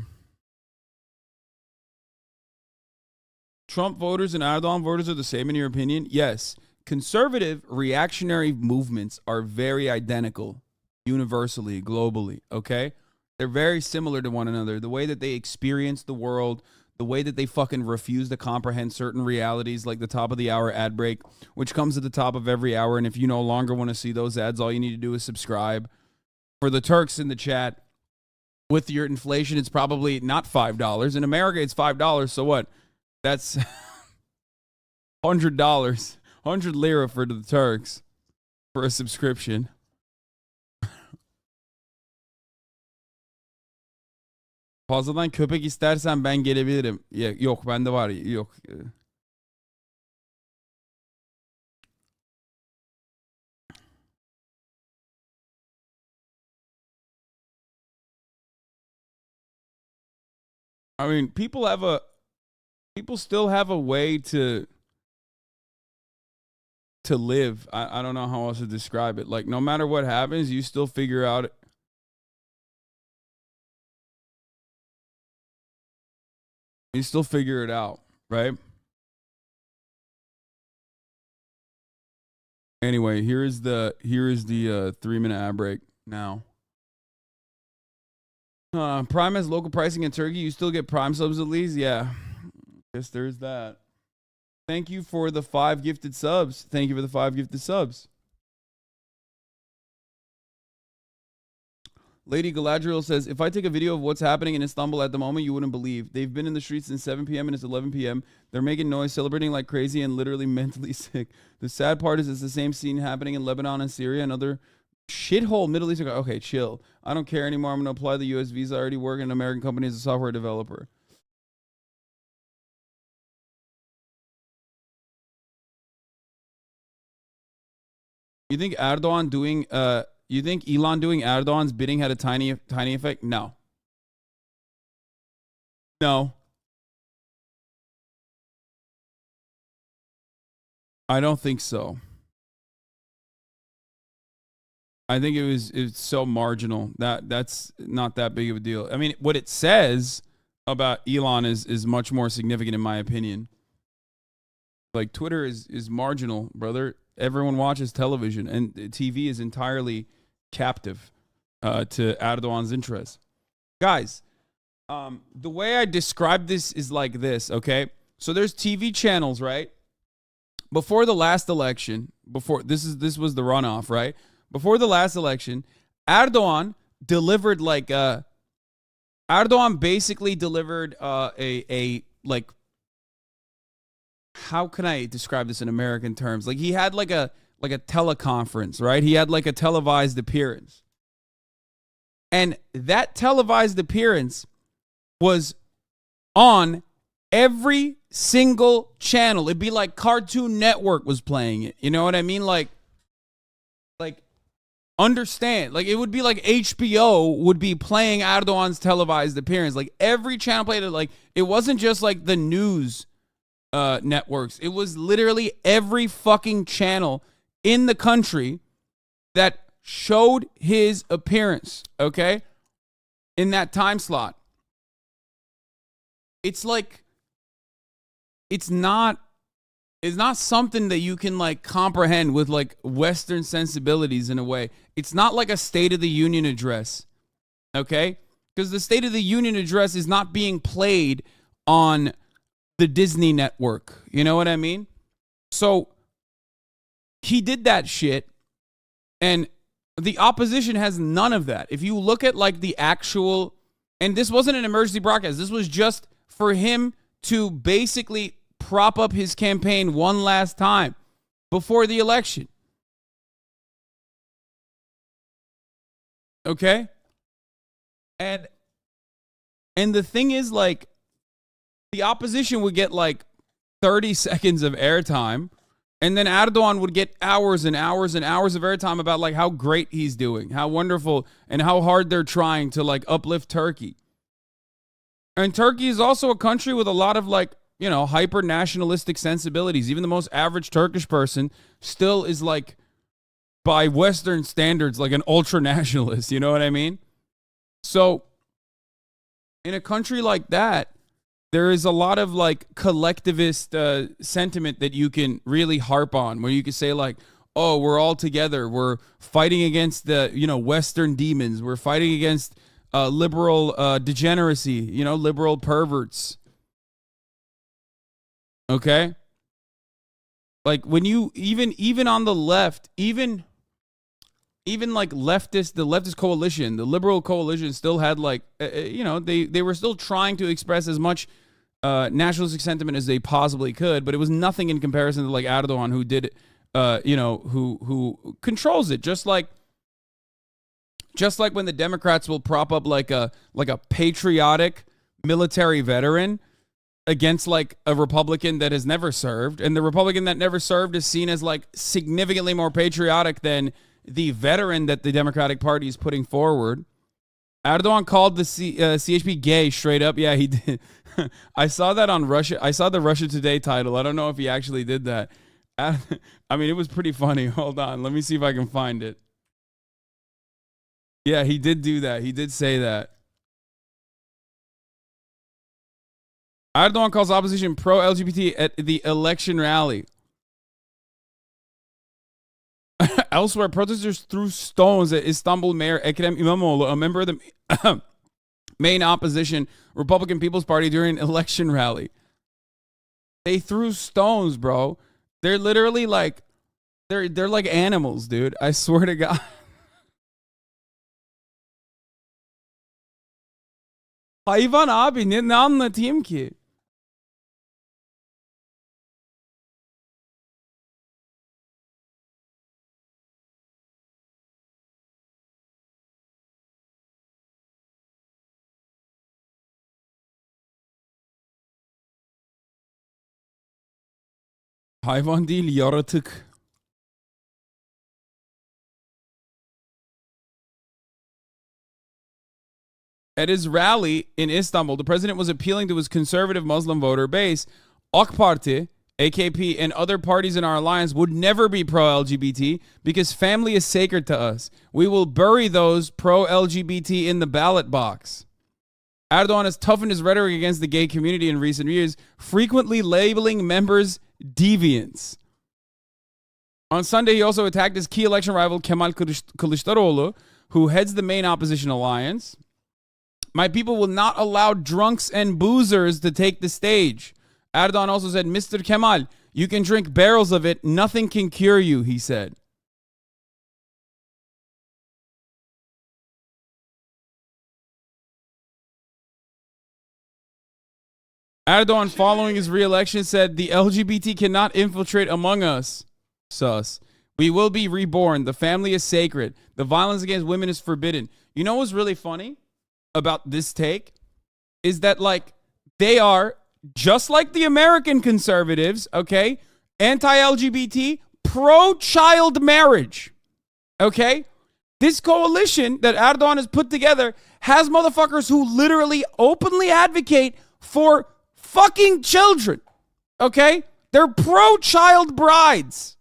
Trump voters and Erdogan voters are the same in your opinion? Yes. Conservative reactionary movements are very identical universally, globally, okay? They're very similar to one another. The way that they experience the world, the way that they fucking refuse to comprehend certain realities, like the top of the hour ad break, which comes at the top of every hour. And if you no longer want to see those ads, all you need to do is subscribe. For the Turks in the chat, with your inflation, it's probably not $5. In America, it's $5. So what? That's $100. 100 lira for the Turks for a subscription. Fazladan köpek istersen ben gelebilirim. Yok bende var. Yok. I mean, people still have a way to live. I don't know how else to describe it. Like, no matter what happens, you still figure out. You still figure it out, right? Anyway, here is the 3-minute ad break now. Prime has local pricing in Turkey. You still get Prime subs at least? Yeah. Guess there's that. Thank you for the 5 gifted subs. Thank you for the 5 gifted subs. Lady Galadriel says, if I take a video of what's happening in Istanbul at the moment, you wouldn't believe. They've been in the streets since 7 p.m. and it's 11 p.m. They're making noise, celebrating like crazy, and literally mentally sick. The sad part is it's the same scene happening in Lebanon and Syria and other shithole Middle Eastern. Okay, chill. I don't care anymore. I'm going to apply the U.S. visa. I already work in an American company as a software developer. You think Erdogan doing you think Elon doing Erdogan's bidding had a tiny effect? No. No. I don't think so. I think it's so marginal that's not that big of a deal. I mean, what it says about Elon is much more significant in my opinion. Like, Twitter is marginal, brother. Everyone watches television, and TV is entirely captive to Erdogan's interests. Guys, the way I describe this is like this, okay? So there's TV channels, right? Before the last election, this was the runoff, right? Before the last election, Erdogan delivered Erdogan basically delivered a how can I describe this in American terms? Like, he had like a teleconference, right? He had like a televised appearance. And that televised appearance was on every single channel. It'd be like Cartoon Network was playing it. You know what I mean? Like understand. Like, it would be like HBO would be playing Erdogan's televised appearance. Like, every channel played it. Like, it wasn't just like the news networks. It was literally every fucking channel in the country that showed his appearance, okay? In that time slot. It's like, it's not something that you can like comprehend with like Western sensibilities in a way. It's not like a State of the Union address, okay? Because the State of the Union address is not being played on the Disney network. You know what I mean? So he did that shit, and the opposition has none of that. If you look at like the actual, and this wasn't an emergency broadcast, this was just for him to basically prop up his campaign one last time before the election. Okay? And the thing is, like, the opposition would get like 30 seconds of airtime, and then Erdogan would get hours and hours and hours of airtime about like how great he's doing, how wonderful, and how hard they're trying to like uplift Turkey. And Turkey is also a country with a lot of like, you know, hyper nationalistic sensibilities. Even the most average Turkish person still is like, by Western standards, like an ultra nationalist. You know what I mean? So in a country like that, there is a lot of like collectivist sentiment that you can really harp on, where you can say like, oh, we're all together. We're fighting against the, you know, Western demons. We're fighting against liberal degeneracy, you know, liberal perverts. Okay? Like, when you, even on the left, even like the leftist coalition, the liberal coalition still had like, you know, they were still trying to express as much nationalistic sentiment as they possibly could, but it was nothing in comparison to like Erdogan, who did, you know, who controls it, just like Just like when the Democrats will prop up like a patriotic military veteran against like a Republican that has never served, and the Republican that never served is seen as like significantly more patriotic than the veteran that the Democratic Party is putting forward. Erdogan called the CHP gay straight up. Yeah, he did. I saw that on Russia. I saw the Russia Today title. I don't know if he actually did that. I mean, it was pretty funny. Hold on. Let me see if I can find it. Yeah, he did do that. He did say that. Erdogan calls opposition pro-LGBT at the election rally. Elsewhere, protesters threw stones at Istanbul Mayor Ekrem İmamoğlu, a member of the main opposition Republican People's Party, during an election rally. They threw stones, bro. They're literally like, they're like animals, dude. I swear to God. Hayvan abi, ne anlatayım ki? Hayvan değil, yaratık. At his rally in Istanbul, the president was appealing to his conservative Muslim voter base. AK Parti, AKP, and other parties in our alliance would never be pro-LGBT because family is sacred to us. We will bury those pro-LGBT in the ballot box. Erdogan has toughened his rhetoric against the gay community in recent years, frequently labeling members deviants. On Sunday, he also attacked his key election rival Kemal Kılıçdaroğlu, who heads the main opposition alliance. My people will not allow drunks and boozers to take the stage. Erdogan also said, Mr. Kemal, you can drink barrels of it. Nothing can cure you, he said. Erdogan, following his re-election, said the LGBT cannot infiltrate among us. Sus. We will be reborn. The family is sacred. The violence against women is forbidden. You know what's really funny about this take? Is that, like, they are, just like the American conservatives, okay, anti-LGBT, pro-child marriage, okay? This coalition that Erdogan has put together has motherfuckers who literally openly advocate for fucking children, okay? They're pro-child brides.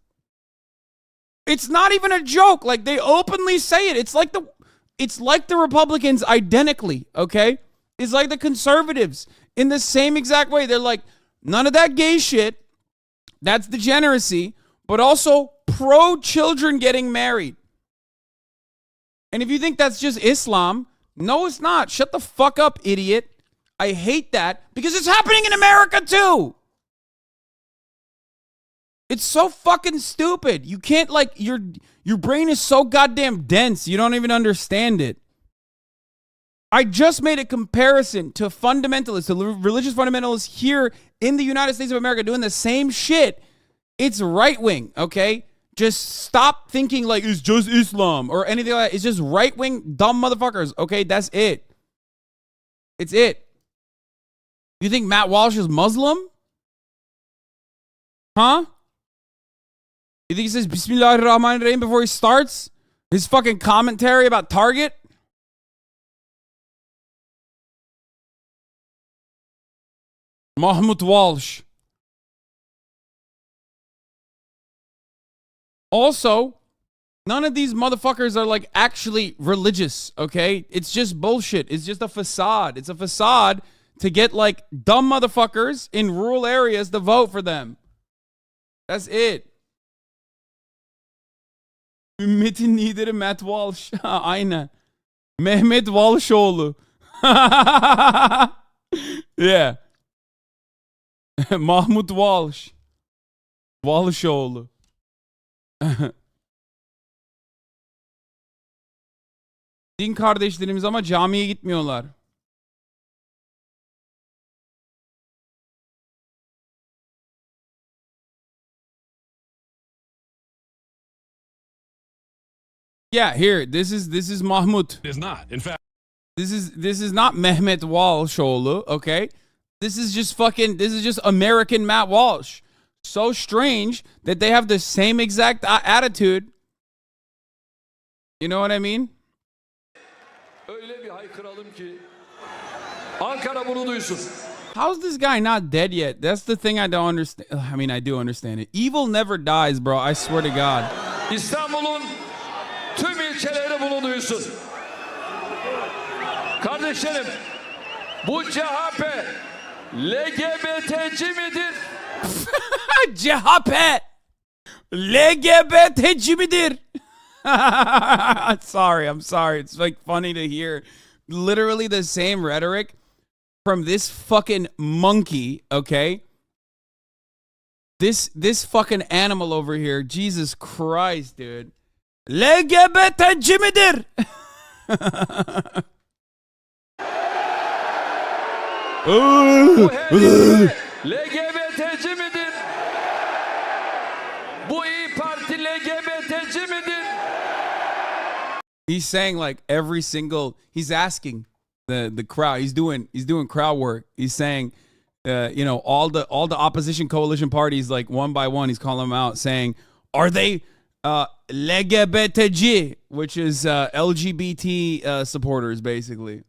It's not even a joke. Like, they openly say it. It's like the Republicans identically, okay? It's like the conservatives in the same exact way. They're like, none of that gay shit. That's degeneracy, but also pro-children getting married. And if you think that's just Islam, no, it's not. Shut the fuck up, idiot. I hate that because it's happening in America too. It's so fucking stupid. You can't, like, your brain is so goddamn dense. You don't even understand it. I just made a comparison to fundamentalists, to religious fundamentalists here in the United States of America doing the same shit. It's right wing, okay? Just stop thinking like it's just Islam or anything like that. It's just right wing dumb motherfuckers, okay? That's it. It's it. You think Matt Walsh is Muslim? Huh? You think he says Bismillahirrahmanirrahim before he starts his fucking commentary about Target? Mahmut Walsh. Also, none of these motherfuckers are like actually religious, okay? It's just bullshit. It's just a facade. It's a facade to get like dumb motherfuckers in rural areas to vote for them. That's it. Ümmetin lideri Matt Walsh. Aynen. Mehmet Walshoğlu. Yeah. Mahmut Walsh. Walshoğlu. Din kardeşlerimiz ama camiye gitmiyorlar. Yeah, here, this is Mahmut. It is not. In fact, This is not Mehmet Walshoğlu, okay? This is just American Matt Walsh. So strange that they have the same exact attitude. You know what I mean? Öyle bir haykıralım ki Ankara bunu duysun. How's this guy not dead yet? That's the thing I don't understand. I mean, I do understand it. Evil never dies, bro. I swear to God. İstanbul'un tüm ilçeleri bunu duysun. Kardeşlerim, bu CHP LGBT'ci midir? CHP LGBT'ci midir? I'm sorry. It's like funny to hear literally the same rhetoric from this fucking monkey, okay? This fucking animal over here. Jesus Christ, dude. LGBT'ci midir? Bu HDP LGBT'ci midir? Bu İYİ Parti LGBT'ci midir? He's saying like every single. He's asking the crowd. He's doing crowd work. He's saying, you know, all the opposition coalition parties, like one by one, he's calling them out, saying, are they LGBTG, which is LGBT supporters, basically.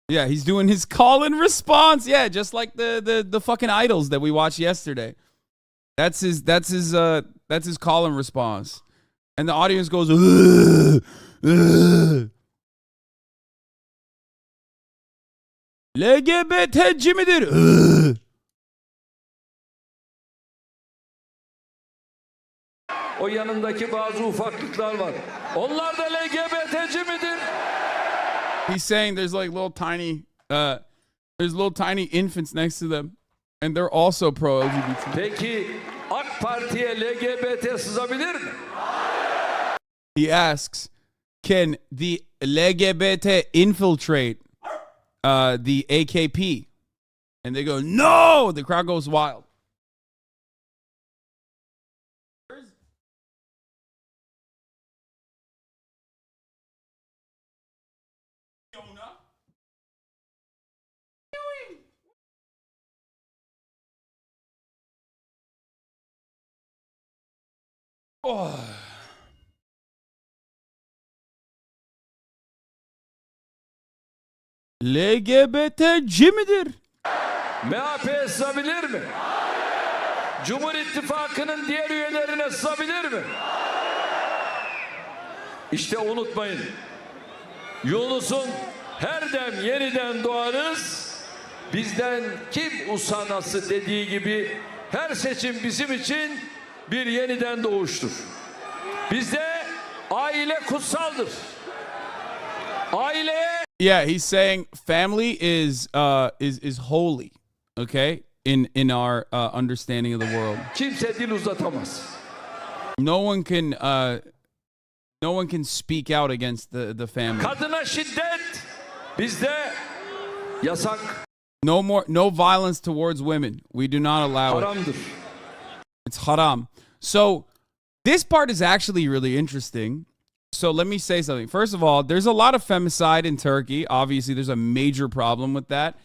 Yeah, he's doing his call and response. Yeah, just like the fucking idols that we watched yesterday. That's his call and response. And the audience goes, ugh, ugh. LGBT'ci midir? Ugh. O yanındaki bazı ufaklıklar var. Onlar da LGBT'ci midir? He's saying there's like little tiny infants next to them, and they're also pro LGBT. Peki AK Parti'ye LGBT sızabilir mi? He asks, can the LGBT infiltrate the AKP? And they go, no! The crowd goes wild. Oh. LGBT'ci midir? MHP'ye sızabilir mi? Cumhur İttifakı'nın diğer üyelerine sızabilir mi? İşte unutmayın. Yunus'un her dem yeniden doğarız. Bizden kim usanası dediği gibi her seçim bizim için bir yeniden doğuştur. Bizde aile kutsaldır. Aileye Yeah, he's saying family is holy, okay? In our understanding of the world. kimse dil uzatamaz. No one can speak out against the family. Kadına şiddet bizde yasak, No violence towards women. We do not allow it. haramdır. It's haram. So this part is actually really interesting. So let me say something. First of all, there's a lot of femicide in Turkey. Obviously, there's a major problem with that.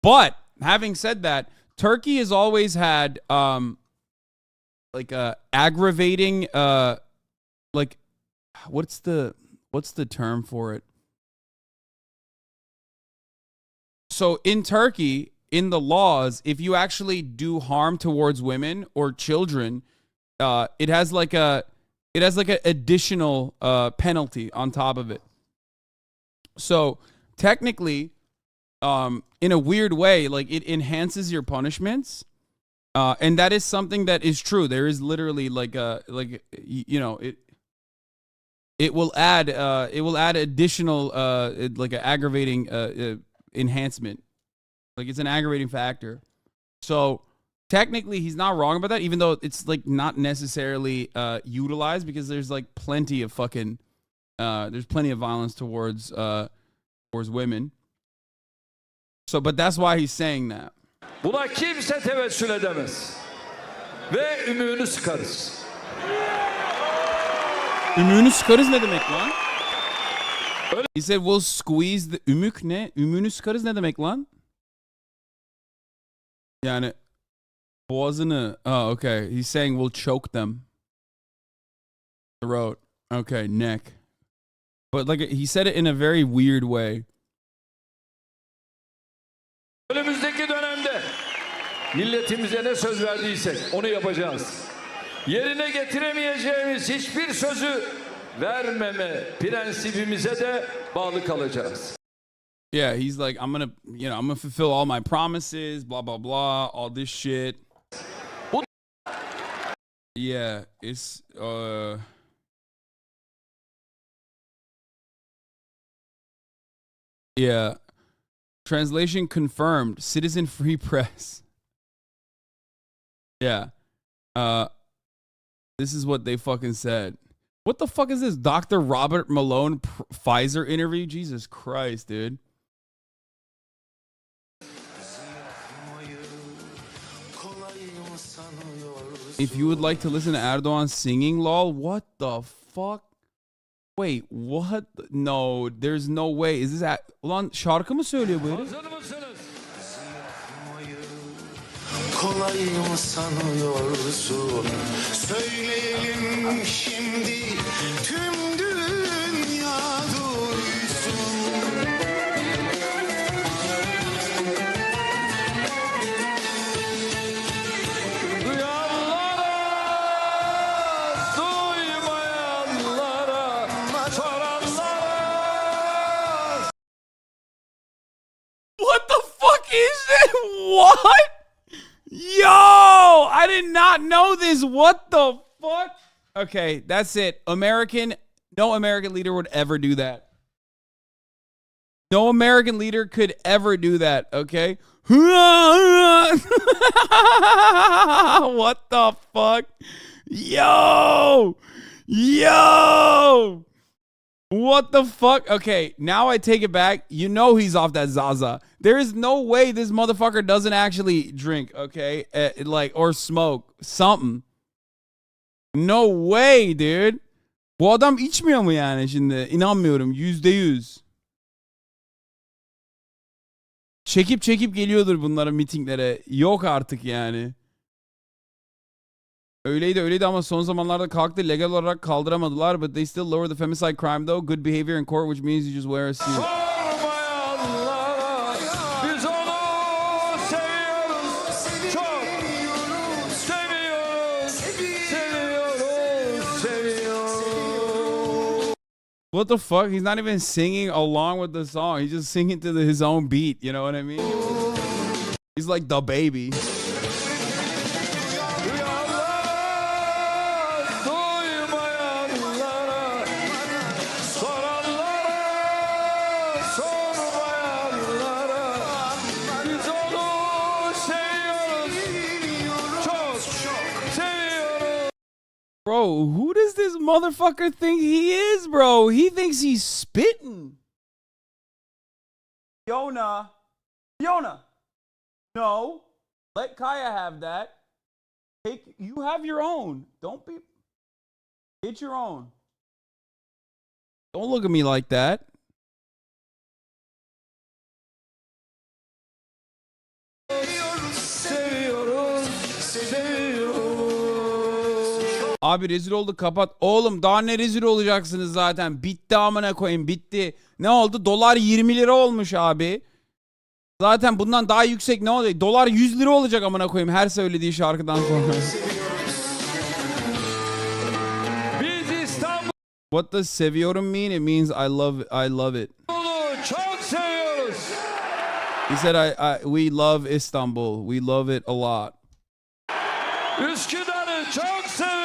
But having said that, Turkey has always had like a aggravating like what's the term for it? So in Turkey, in the laws, if you actually do harm towards women or children, it has like an additional penalty on top of it. So technically, in a weird way, like it enhances your punishments, and that is something that is true. There is literally it will add additional like an aggravating enhancement. Like it's an aggravating factor. So technically he's not wrong about that, even though it's like not necessarily utilized, because there's like plenty of fucking there's plenty of violence towards women. So but that's why he's saying that. Buna kimse tevessül edemez. Ve ümüğünü sıkarız. Ümüğünü sıkarız ne demek lan? He said we'll squeeze the... Ümük ne? Ümüğünü sıkarız ne demek lan? Yani boğazını... Oh, okay. He's saying we'll choke them. Throat. Okay, neck. But like he said it in a very weird way. Önümüzdeki dönemde milletimize ne söz verdiysek onu yapacağız. Yerine getiremeyeceğimiz hiçbir sözü vermeme prensibimize de bağlı kalacağız. Yeah, he's like, I'm gonna fulfill all my promises, blah blah blah, all this shit. Yeah, it's yeah. Translation confirmed. Citizen Free Press. Yeah. This is what they fucking said. What the fuck is this? Dr. Robert Malone Pfizer interview? Jesus Christ, dude. If you would like to listen to Erdogan singing, lol, what the fuck? Wait, what? No, there's no way. Is this ulan şarkı mı söylüyor bu herif? Hazır mısınız? Kolay mı sanıyorsun? Söyleyelim şimdi tüm dünya duysun. Duyanlara, duymayanlara, soranlara. What the fuck is this? What? Yo, I did not know this. What the fuck? Okay, that's it. No American leader would ever do that. No American leader could ever do that, okay? What the fuck? Yo! What the fuck? Okay, now I take it back. You know he's off that Zaza. There is no way this motherfucker doesn't actually drink, okay? Or smoke. Something. No way, dude. Bu adam içmiyor mu yani şimdi? İnanmıyorum. %100. Çekip geliyordur bunlara mitinglere. Yok artık yani. Öyleydi ama son zamanlarda kalktı. Legal olarak kaldıramadılar. But they still lower the femicide crime though. Good behavior in court, which means you just wear a suit. Sormayanlara, biz onu seviyoruz. Çok seviyoruz. What the fuck? He's not even singing along with the song. He's just singing to his own beat. You know what I mean? He's like the baby. Bro, who does this motherfucker think he is, bro? He thinks he's spitting. Fiona. No. Let Kaya have that. You have your own. Get your own. Don't look at me like that. Abi rezil olduk, kapat. Oğlum daha ne rezil olacaksınız zaten. Bitti amına koyayım, bitti. Ne oldu? Dolar 20 lira olmuş abi. Zaten bundan daha yüksek ne olacak? Dolar 100 lira olacak amına koyayım her söylediği şarkıdan sonra. What does seviyorum mean? It means I love it. Çok seviyoruz. He said we love Istanbul. We love it a lot. Üsküdar'ı çok seviyoruz.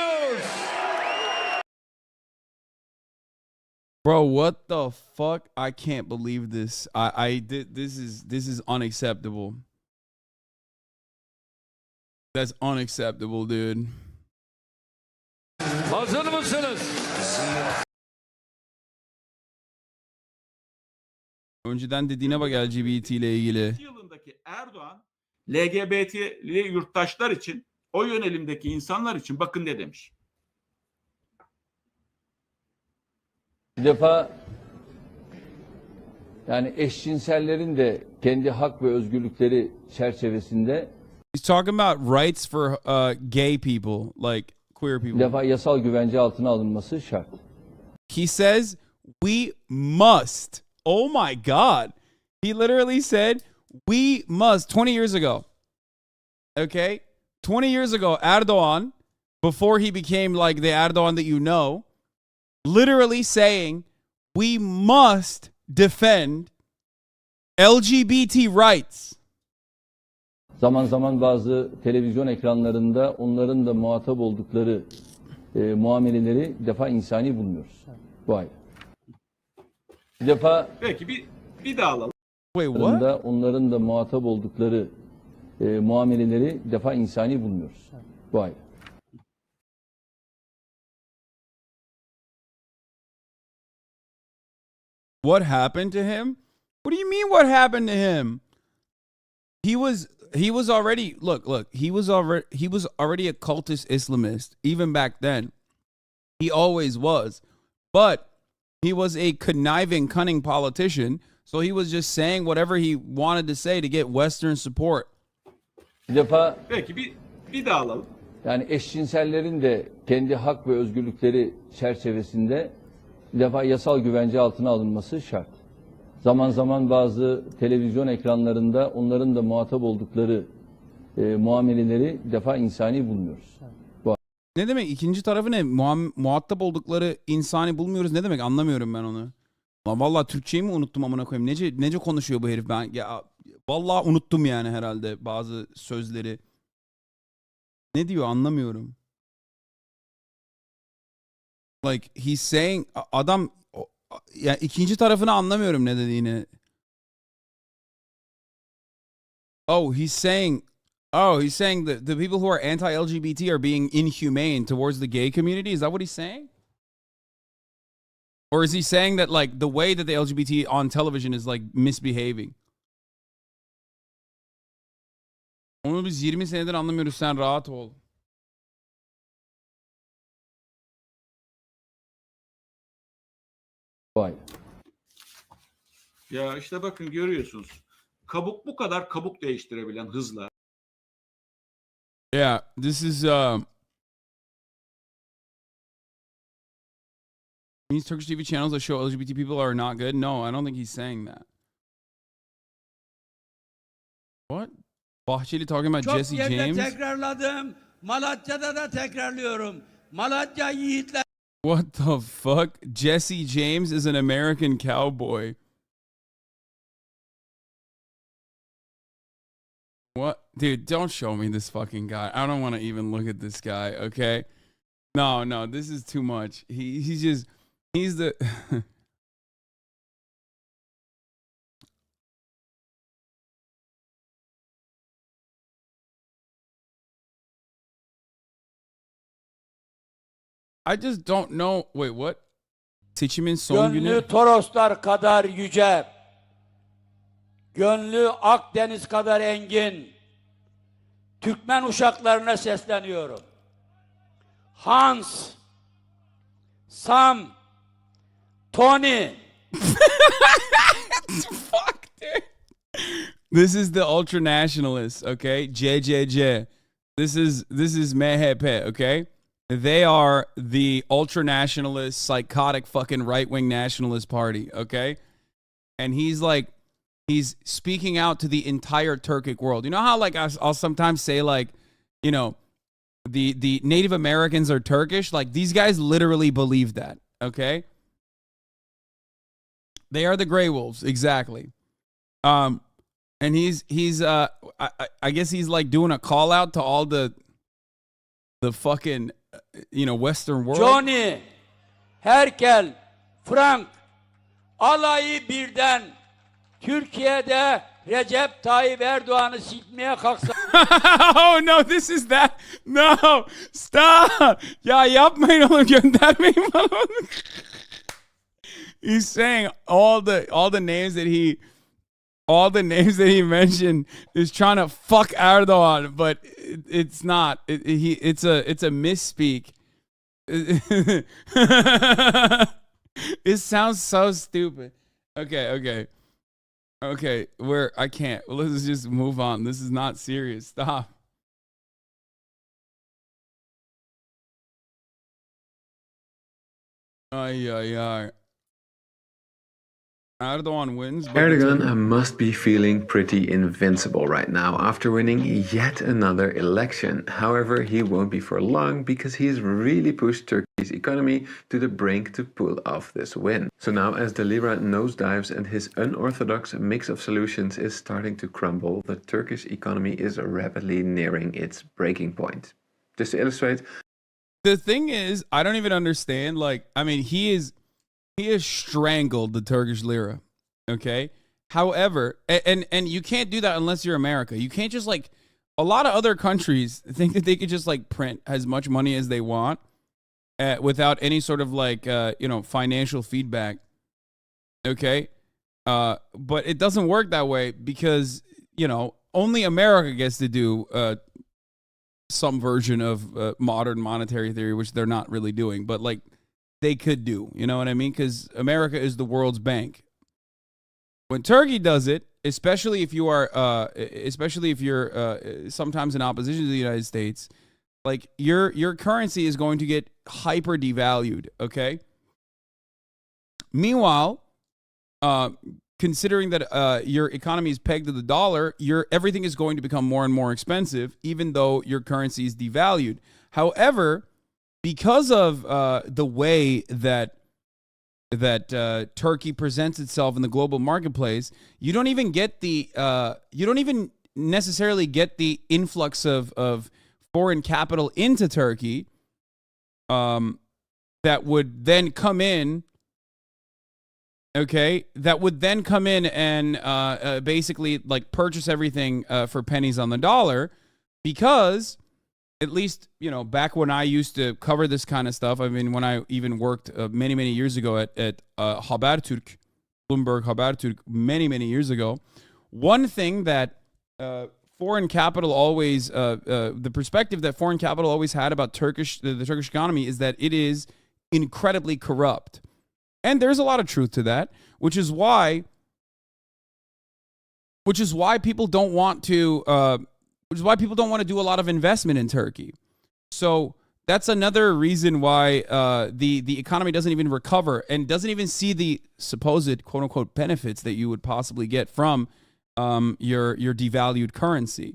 Bro, what the fuck? I can't believe this. This is unacceptable. That's unacceptable, dude. Hazır mısınız? Önceden dediğine bak LGBT ile ilgili. 2002 yılındaki Erdoğan LGBT'li yurttaşlar için, o yönelimdeki insanlar için bakın ne demiş. Bir defa yani eşcinsellerin de kendi hak ve özgürlükleri çerçevesinde He's talking about rights for gay people, like queer bir people. defa yasal güvence altına alınması şart. He says we must. Oh my God. He literally said we must 20 years ago. Okay? 20 years ago, Erdogan, before he became like the Erdogan that you know, literally saying we must defend LGBT rights. Zaman zaman bazı televizyon ekranlarında onların da muhatap oldukları muameleleri bir defa insani bulmuyoruz. Bu ayrı. Bir defa Peki bir daha alalım. Wait, what? onların da muhatap oldukları muameleleri bir defa insani bulmuyoruz. Bu ayrı. What happened to him? What do you mean what happened to him? He was already he was already a cultist Islamist even back then. He always was. But he was a conniving, cunning politician, so he was just saying whatever he wanted to say to get Western support. Bir defa Peki bir daha alalım. yani eşcinsellerin de kendi hak ve özgürlükleri çerçevesinde bir defa yasal güvence altına alınması şart. Zaman zaman bazı televizyon ekranlarında onların da muhatap oldukları muameleleri bir defa insani bulmuyoruz. Ne demek? İkinci tarafı ne? Muhatap oldukları insani bulmuyoruz. Ne demek? Anlamıyorum ben onu. Lan vallahi Türkçeyi mi unuttum amına koyayım? Nece konuşuyor bu herif? Ben ya vallahi unuttum yani herhalde bazı sözleri. Ne diyor? Anlamıyorum. Like he's saying adam yani ikinci tarafını anlamıyorum ne dediğini. He's saying that the people who are anti-LGBT are being inhumane towards the gay community. Is that what he's saying? Or is he saying that like the way that the LGBT on television is like misbehaving? Onu biz 20 senedir anlamıyoruz, sen rahat ol. Vay. Ya işte bakın görüyorsunuz. Bu kadar kabuk değiştirebilen hızla. Yeah, this is means Turkish TV channels that show LGBT people are not good. No, I don't think he's saying that. What? Bahçeli talking about Çok Jesse yerde James? tekrarladım. Malatya'da da tekrarlıyorum. Malatya yiğitler. What the fuck? Jesse James is an American cowboy. What? Dude, don't show me this fucking guy. I don't want to even look at this guy, okay? No, this is too much. He's the... I just don't know. Wait, what? Seçimin son günü. Gönlü Toroslar kadar yüce. Gönlü Akdeniz kadar engin. Türkmen uşaklarına sesleniyorum. Hans, Sam, Tony. Fuck, dude. This is the ultra nationalists, okay? JJJ. This is MHP, okay? They are the ultra nationalist, psychotic fucking right wing nationalist party, okay? And he's speaking out to the entire Turkic world. You know how like I'll sometimes say like, you know, the Native Americans are Turkish? Like these guys literally believe that, okay? They are the Grey Wolves, exactly. And he's I guess he's like doing a call out to all the fucking, you know, Western world. Johnny, Herkel, Frank, alayı birden Türkiye'de Recep Tayyip Erdoğan'ı silmeye kalksa. Oh no, this is that. No, stop. Ya yapmayın oğlum, göndermeyin bana onu. He's saying all the names that he mentioned is trying to fuck Erdogan, but it's not. It's a misspeak. It sounds so stupid. Okay. I can't. Well, let's just move on. This is not serious. Stop. Ay. Erdogan wins. Erdogan must be feeling pretty invincible right now after winning yet another election. However, he won't be for long because he's really pushed Turkey's economy to the brink to pull off this win. So now as the lira nosedives and his unorthodox mix of solutions is starting to crumble, the Turkish economy is rapidly nearing its breaking point. Just to illustrate, the thing is, I don't even understand. Like, I mean, he has strangled the Turkish lira. Okay. However, and you can't do that unless you're America. You can't just like, a lot of other countries think that they could just like print as much money as they want without any sort of like, financial feedback. Okay. But it doesn't work that way because, only America gets to do some version of modern monetary theory, which they're not really doing, but like they could do, you know what I mean? Because America is the world's bank. When Turkey does it, especially if you're sometimes in opposition to the United States, like your currency is going to get hyper devalued. Okay. Meanwhile, considering that your economy is pegged to the dollar, everything is going to become more and more expensive, even though your currency is devalued. However, because of the way that Turkey presents itself in the global marketplace, you don't even necessarily get the influx of foreign capital into Turkey that would then come in. Okay, that would then come in and basically like purchase everything for pennies on the dollar, because at least, back when I used to cover this kind of stuff, I mean, when I even worked many years ago at Habertürk, Bloomberg Habertürk, many years ago, one thing that foreign capital always, the perspective that foreign capital always had about the Turkish economy is that it is incredibly corrupt. And there's a lot of truth to that, which is why people don't want to do a lot of investment in Turkey. So that's another reason why the economy doesn't even recover and doesn't even see the supposed quote unquote benefits that you would possibly get from your devalued currency.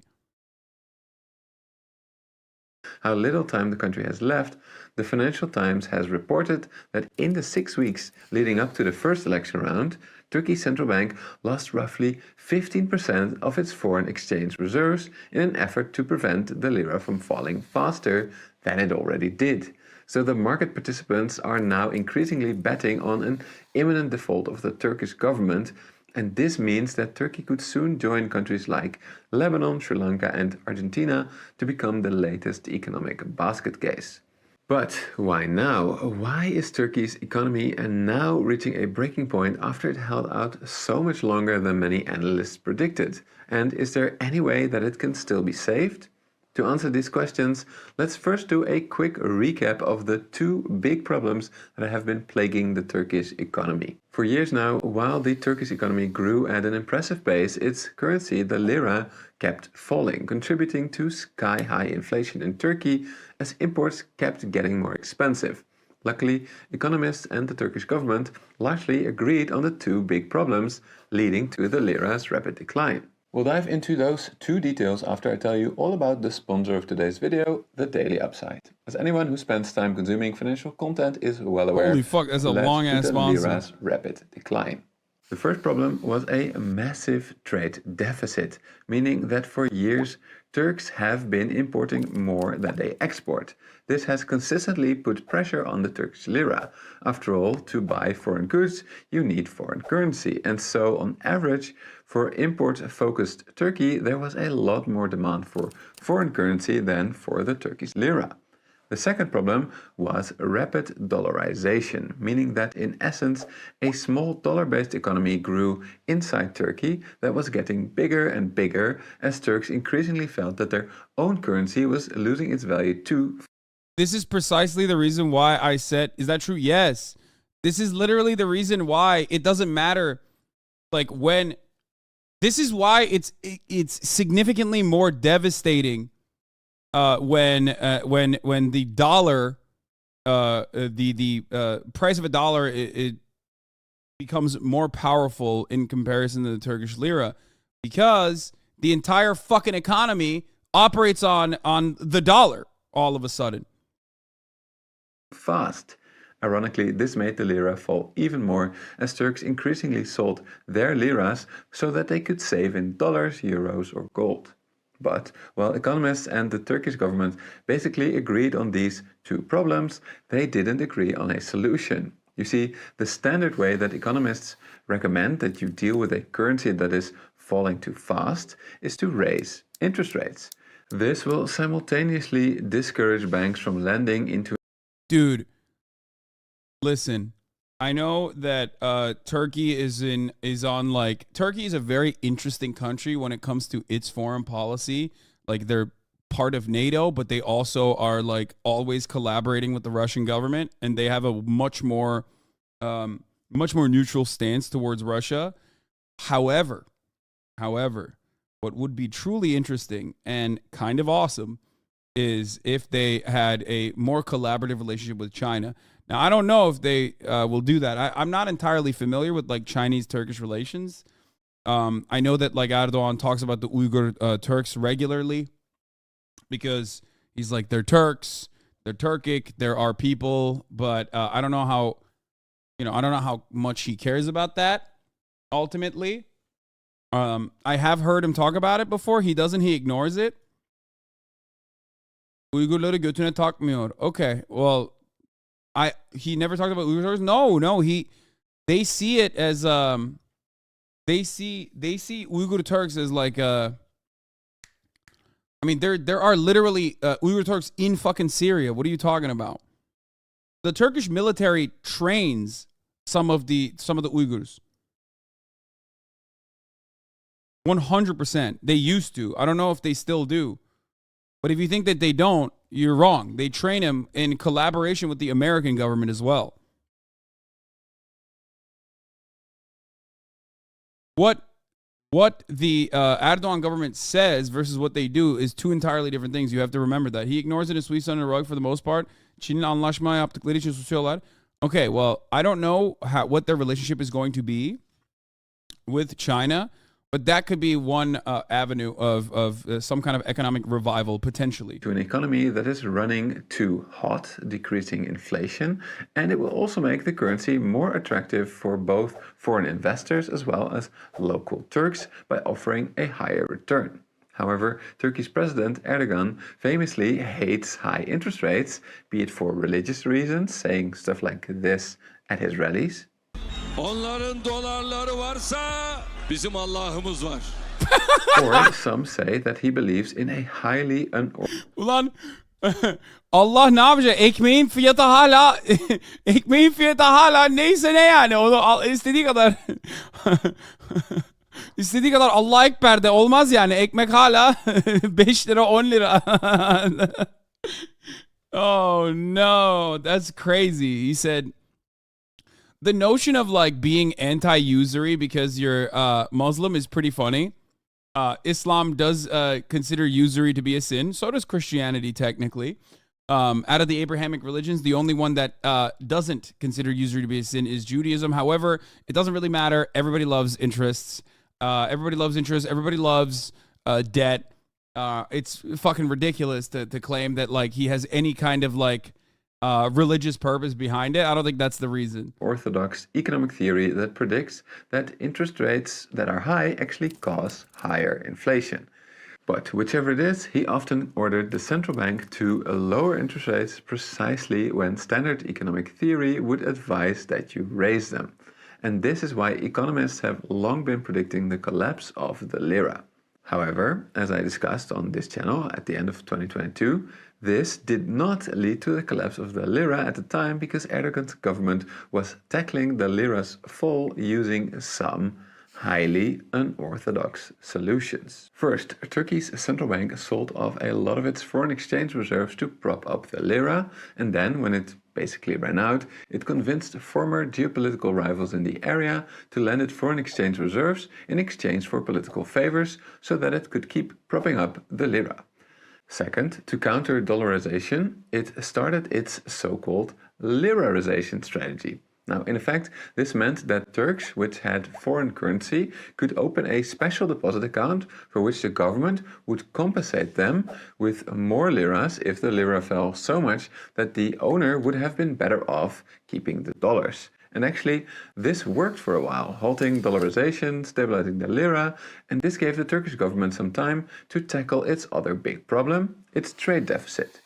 how little time the country has left, the Financial Times has reported that in the 6 weeks leading up to the first election round, Turkey's central bank lost roughly 15% of its foreign exchange reserves in an effort to prevent the lira from falling faster than it already did. So the market participants are now increasingly betting on an imminent default of the Turkish government, and this means that Turkey could soon join countries like Lebanon, Sri Lanka and Argentina to become the latest economic basket case. But why now? Why is Turkey's economy now reaching a breaking point after it held out so much longer than many analysts predicted? And is there any way that it can still be saved? To answer these questions, let's first do a quick recap of the two big problems that have been plaguing the Turkish economy. For years now, while the Turkish economy grew at an impressive pace, its currency, the lira, kept falling, contributing to sky-high inflation in Turkey as imports kept getting more expensive. Luckily, economists and the Turkish government largely agreed on the two big problems, leading to the lira's rapid decline. We'll dive into those two details after I tell you all about the sponsor of today's video, the Daily Upside. As anyone who spends time consuming financial content is well aware, holy fuck, that's a long-ass sponsor. Lira's rapid decline. The first problem was a massive trade deficit, meaning that for years Turks have been importing more than they export. This has consistently put pressure on the Turkish lira. After all, to buy foreign goods, you need foreign currency. And so, on average, for import-focused Turkey, there was a lot more demand for foreign currency than for the Turkish lira. The second problem was rapid dollarization, meaning that in essence, a small dollar-based economy grew inside Turkey that was getting bigger and bigger as Turks increasingly felt that their own currency was losing its value too. This is precisely the reason why I said, is that true? Yes. This is literally the reason why it doesn't matter. Like when, this is why it's significantly more devastating when the dollar, the price of a dollar, it becomes more powerful in comparison to the Turkish lira, because the entire fucking economy operates on the dollar all of a sudden. Fast. Ironically, this made the lira fall even more as Turks increasingly sold their liras so that they could save in dollars, euros or gold. But while economists and the Turkish government basically agreed on these two problems, they didn't agree on a solution. You see, the standard way that economists recommend that you deal with a currency that is falling too fast is to raise interest rates. This will simultaneously discourage banks from lending into... Dude, listen, I know that Turkey Turkey is a very interesting country when it comes to its foreign policy. Like, they're part of NATO, but they also are like always collaborating with the Russian government, and they have a much more neutral stance towards Russia. However, what would be truly interesting and kind of awesome is if they had a more collaborative relationship with China. Now, I don't know if they will do that. I'm not entirely familiar with like Chinese-Turkish relations. I know that like Erdogan talks about the Uyghur Turks regularly, because he's like, they're Turks, they're Turkic, they're our people, but I don't know how much he cares about that ultimately. I have heard him talk about it before. He ignores it. Uygurları götüne takmıyor. Okay, well, he never talked about Uyghur Turks. No, they see it as they see Uyghur Turks as like I mean, there are literally Uyghur Turks in fucking Syria. What are you talking about? The Turkish military trains some of the Uyghurs. 100%. They used to. I don't know if they still do. But if you think that they don't, you're wrong. They train them in collaboration with the American government as well. What the Erdogan government says versus what they do is two entirely different things. You have to remember that. He ignores it and sweeps under the rug for the most part. Çin'in anlaşma yaptıkları için susuyorlar. Okay, well, I don't know what their relationship is going to be with China, but that could be one avenue of some kind of economic revival, potentially. To an economy that is running too hot, decreasing inflation, and it will also make the currency more attractive for both foreign investors as well as local Turks by offering a higher return. However, Turkey's President Erdogan famously hates high interest rates, be it for religious reasons, saying stuff like this at his rallies. Onların dolarları varsa bizim Allah'ımız var. Or some say that he believes in a highly Ulan Allah ne yapacak? Ekmeğin fiyatı hala neyse ne yani. Onu istediği kadar istediği kadar Allah Ekber de olmaz yani. Ekmek hala 5 lira 10 lira. Oh no, that's crazy. He said the notion of like being anti-usury because you're Muslim is pretty funny. Islam does consider usury to be a sin. So does Christianity, technically. Out of the Abrahamic religions, the only one that doesn't consider usury to be a sin is Judaism. However, it doesn't really matter. Everybody loves interests. Everybody loves debt. It's fucking ridiculous to claim that like he has any kind of like religious purpose behind it. I don't think that's the reason. Orthodox economic theory that predicts that interest rates that are high actually cause higher inflation. But whichever it is, he often ordered the central bank to lower interest rates precisely when standard economic theory would advise that you raise them. And this is why economists have long been predicting the collapse of the lira. However, as I discussed on this channel at the end of 2022, this did not lead to the collapse of the lira at the time because Erdogan's government was tackling the lira's fall using some highly unorthodox solutions. First, Turkey's central bank sold off a lot of its foreign exchange reserves to prop up the lira, and then, when it basically ran out, it convinced former geopolitical rivals in the area to lend it foreign exchange reserves in exchange for political favors so that it could keep propping up the lira. Second, to counter dollarization, it started its so-called lirarization strategy. Now, in effect, this meant that Turks, which had foreign currency, could open a special deposit account for which the government would compensate them with more liras if the lira fell so much that the owner would have been better off keeping the dollars. And actually, this worked for a while, halting dollarization, stabilizing the lira, and this gave the Turkish government some time to tackle its other big problem, its trade deficit.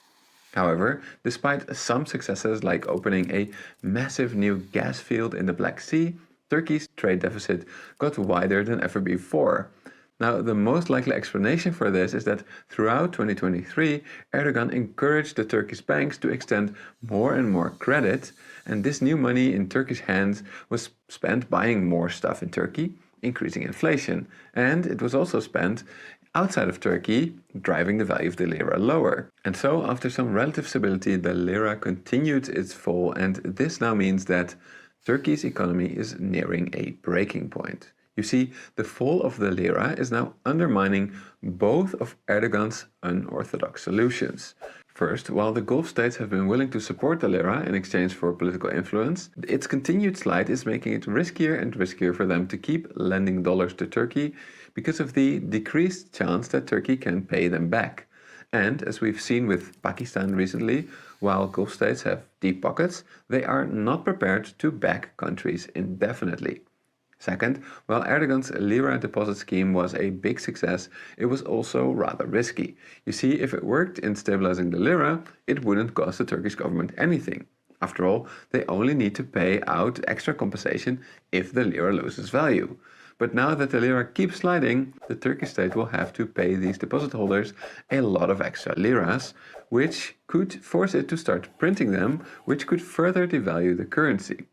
However, despite some successes like opening a massive new gas field in the Black Sea, Turkey's trade deficit got wider than ever before. Now, the most likely explanation for this is that throughout 2023, Erdogan encouraged the Turkish banks to extend more and more credit, and this new money in Turkish hands was spent buying more stuff in Turkey, increasing inflation, and it was also spent outside of Turkey, driving the value of the lira lower. And so, after some relative stability, the lira continued its fall, and this now means that Turkey's economy is nearing a breaking point. You see, the fall of the lira is now undermining both of Erdogan's unorthodox solutions. First, while the Gulf states have been willing to support the lira in exchange for political influence, its continued slide is making it riskier and riskier for them to keep lending dollars to Turkey because of the decreased chance that Turkey can pay them back. And as we've seen with Pakistan recently, while Gulf states have deep pockets, they are not prepared to back countries indefinitely. Second, while Erdogan's lira deposit scheme was a big success, it was also rather risky. You see, if it worked in stabilizing the lira, it wouldn't cost the Turkish government anything. After all, they only need to pay out extra compensation if the lira loses value. But now that the lira keeps sliding, the Turkish state will have to pay these deposit holders a lot of extra liras, which could force it to start printing them, which could further devalue the currency.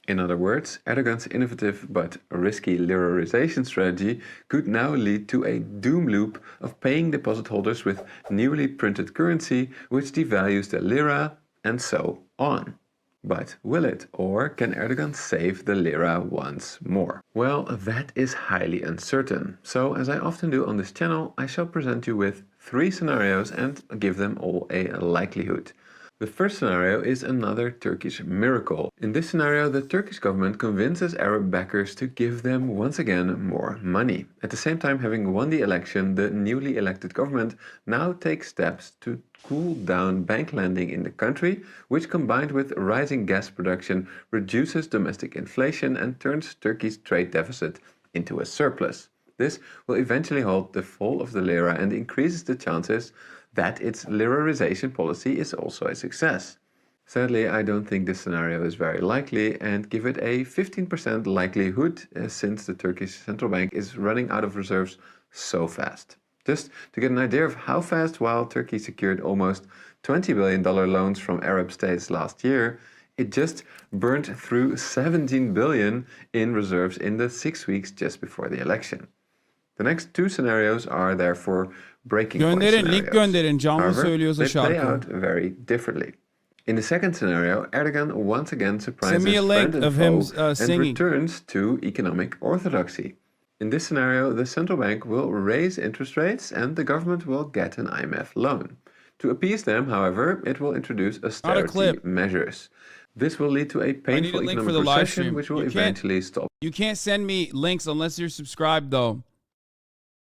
In other words, Erdogan's innovative but risky lirarization strategy could now lead to a doom loop of paying deposit holders with newly printed currency, which devalues the lira, and so on. But will it, or can Erdogan save the lira once more? Well, that is highly uncertain. So, as I often do on this channel, I shall present you with 3 scenarios and give them all a likelihood. The first scenario is another Turkish miracle. In this scenario, the Turkish government convinces Arab backers to give them once again more money. At the same time, having won the election, the newly elected government now takes steps to cool down bank lending in the country, which combined with rising gas production reduces domestic inflation and turns Turkey's trade deficit into a surplus. This will eventually halt the fall of the lira and increases the chances that its lirarization policy is also a success. Sadly, I don't think this scenario is very likely and give it a 15% likelihood since the Turkish central bank is running out of reserves so fast. Just to get an idea of how fast, while Turkey secured almost $20 billion loans from Arab states last year, it just burned through $17 billion in reserves in the 6 weeks just before the election. The next 2 scenarios are therefore breaking point Gönderin, link scenarios. gönderin. Canlı However, söylüyorsa they play şarkı. out very differently. In the second scenario, Erdogan once again surprises Send me a link friend and of him foe and singing. returns to economic orthodoxy. In this scenario, the central bank will raise interest rates and the government will get an IMF loan. To appease them, however, it will introduce austerity clip. measures. This will lead to a I need a painful link for economic the live recession, stream. which will eventually stop. You can't send me links unless you're subscribed, though.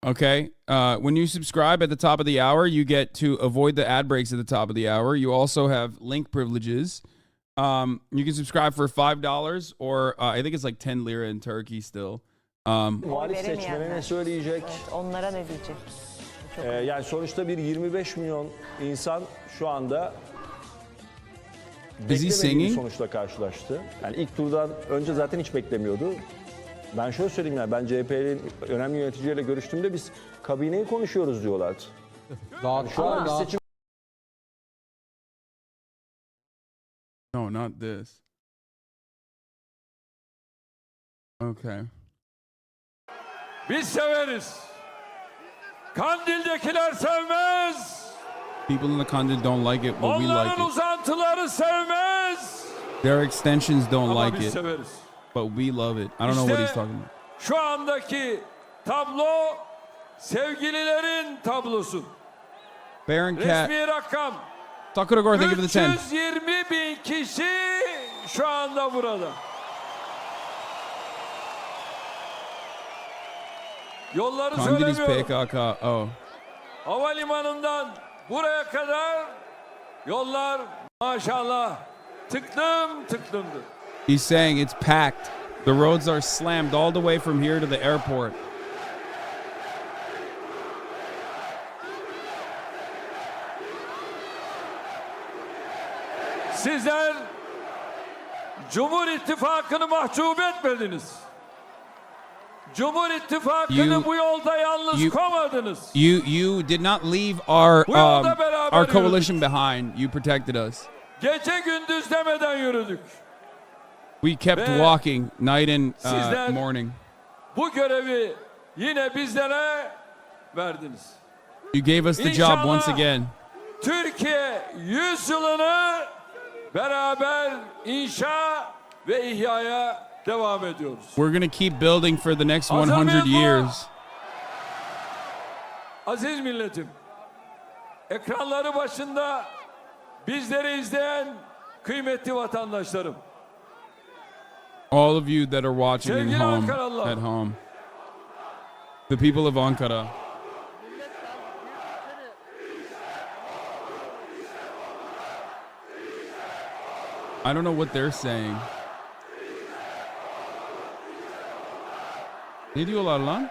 Okay? When you subscribe at the top of the hour, you get to avoid the ad breaks at the top of the hour. You also have link privileges. You can subscribe for $5 or I think it's like 10 lira in Turkey still. Muhalif seçmene ne söyleyecek? Onlara ne diyecek? Yani sonuçta bir 25 milyon insan şu anda beklemediği bir sonuçla karşılaştı. Yani ilk turdan önce zaten hiç beklemiyordu. Ben şöyle söyleyeyim, yani ben CHP'nin önemli yöneticileriyle görüştüğümde biz kabineyi konuşuyoruz diyorlardı. Yani şu an bir seçim... No, not this. Okay. Biz severiz. Kandil'dekiler sevmez. People in the Kandil don't like it, but we like Onların it. uzantıları sevmez. Their extensions don't Ama like biz it, severiz. but we love it. I don't know what he's talking about. Şu andaki tablo sevgililerin tablosu. Baron Cat. Resmi rakam. Tucker Agor, thank you for the 10. 320 bin kişi şu anda burada. Yolları Kandil is söylemiyorum. PKK. Oh. Havalimanından buraya kadar yollar maşallah tıklım tıklımdır. He's saying it's packed. The roads are slammed all the way from here to the airport. Sizler Cumhur İttifakı'nı mahcup etmediniz. Cumhur İttifakı'nı bu yolda yalnız komadınız. You did not leave our Bu yolda beraber our coalition yürüdük. behind. You protected us. Gece gündüz demeden yürüdük. We kept Ve walking night and sizler morning. bu görevi yine bizlere verdiniz. You gave us the job once again. Türkiye 100 yılını beraber inşa ve ihyaya devam ediyoruz. We're gonna keep building for the next Hazır 100 mıyız buna? years. Aziz milletim, ekranları başında bizleri izleyen kıymetli vatandaşlarım. All of you that are watching Sevgili Ankaralılar. at home. The people of Ankara. I don't know what they're saying. Ne diyorlar lan?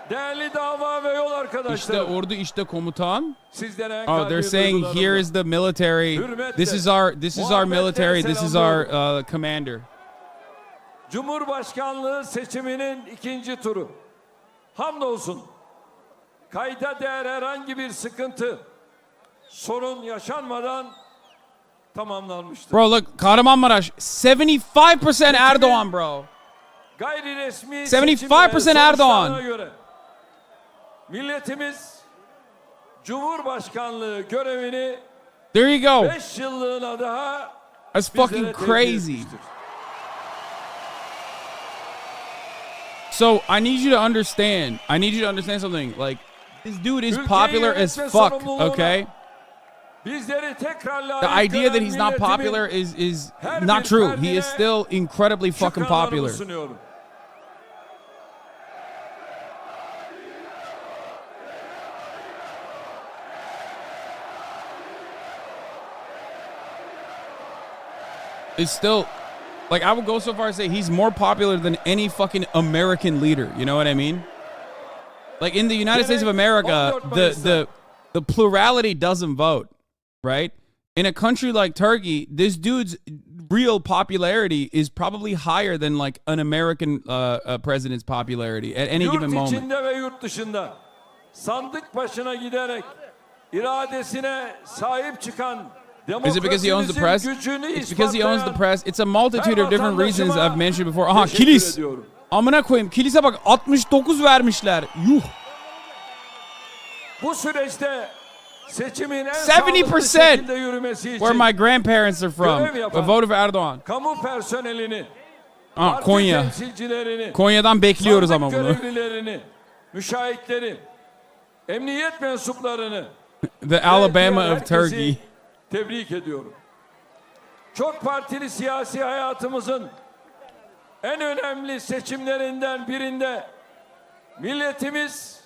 Değerli dava ve yol İşte arkadaşlarım. ordu, işte komutan. Sizlere Oh, kalbi they're saying here duygularımla, is the military. hürmetle, This is our military. This is our selamlıyorum. commander. Cumhurbaşkanlığı seçiminin ikinci turu. Hamdolsun kayda değer herhangi bir sıkıntı, sorun yaşanmadan tamamlanmıştır. Bro, look, Kahramanmaraş, 75% Erdoğan, bro. Gayri resmi 75% seçimler Erdoğan. sonuçlarına göre milletimiz Cumhurbaşkanlığı görevini There you go. 5 yıllığına daha That's bizlere fucking tevdi crazy. etmiştir. So I need you to understand. I need you to understand something. Like, this dude is popular as fuck, okay? Bizleri tekrar The layık idea that gören he's not milletimin popular is her not bir true. He ferdine is still incredibly fucking şükranlarımı popular. sunuyorum. It's still, like, I would go so far as say he's more popular than any fucking American leader. You know what I mean? Like, in the United States of America, the plurality doesn't vote, right? In a country like Turkey, this dude's real popularity is probably higher than like an American president's popularity at any given Yurt moment. içinde ve yurt dışında sandık başına giderek iradesine sahip çıkan Is it because he owns the press? demokrasimizin gücünü It's because he owns the ispatlayan press. It's a multitude of different reasons vatandaşıma I've mentioned before. Aha, teşekkür kilis. ediyorum. Amına koyayım. Kilise bak 69 vermişler. Yuh. Bu süreçte seçimin en 70% sağlıklı şekilde yürümesi Where için my grandparents are from. görev yapan A vote for Erdoğan. kamu personelini, Aa, parti Konya. temsilcilerini, Konya'dan bekliyoruz sandık ama bunu. görevlilerini, müşahitleri, emniyet mensuplarını, The Alabama diğer of herkesi Turkey. tebrik ediyorum. Çok partili siyasi hayatımızın en önemli seçimlerinden birinde milletimiz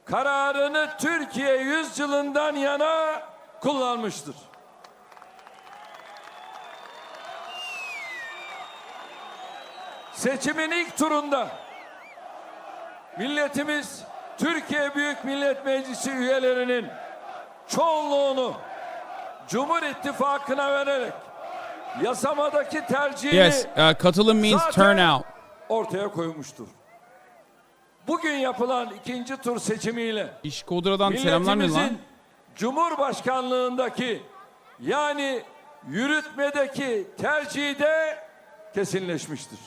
kararını Türkiye 100 yılından yana kullanmıştır. Seçimin ilk turunda milletimiz Türkiye Büyük Millet Meclisi üyelerinin çoğunluğunu Cumhur İttifakı'na vererek yasamadaki tercihini Yes, katılım means zaten turnout. ortaya koymuştur. Bugün yapılan ikinci tur seçimiyle İş Kodra'dan selamlar mı lan? milletimizin Cumhurbaşkanlığındaki yani yürütmedeki tercihi de kesinleşmiştir.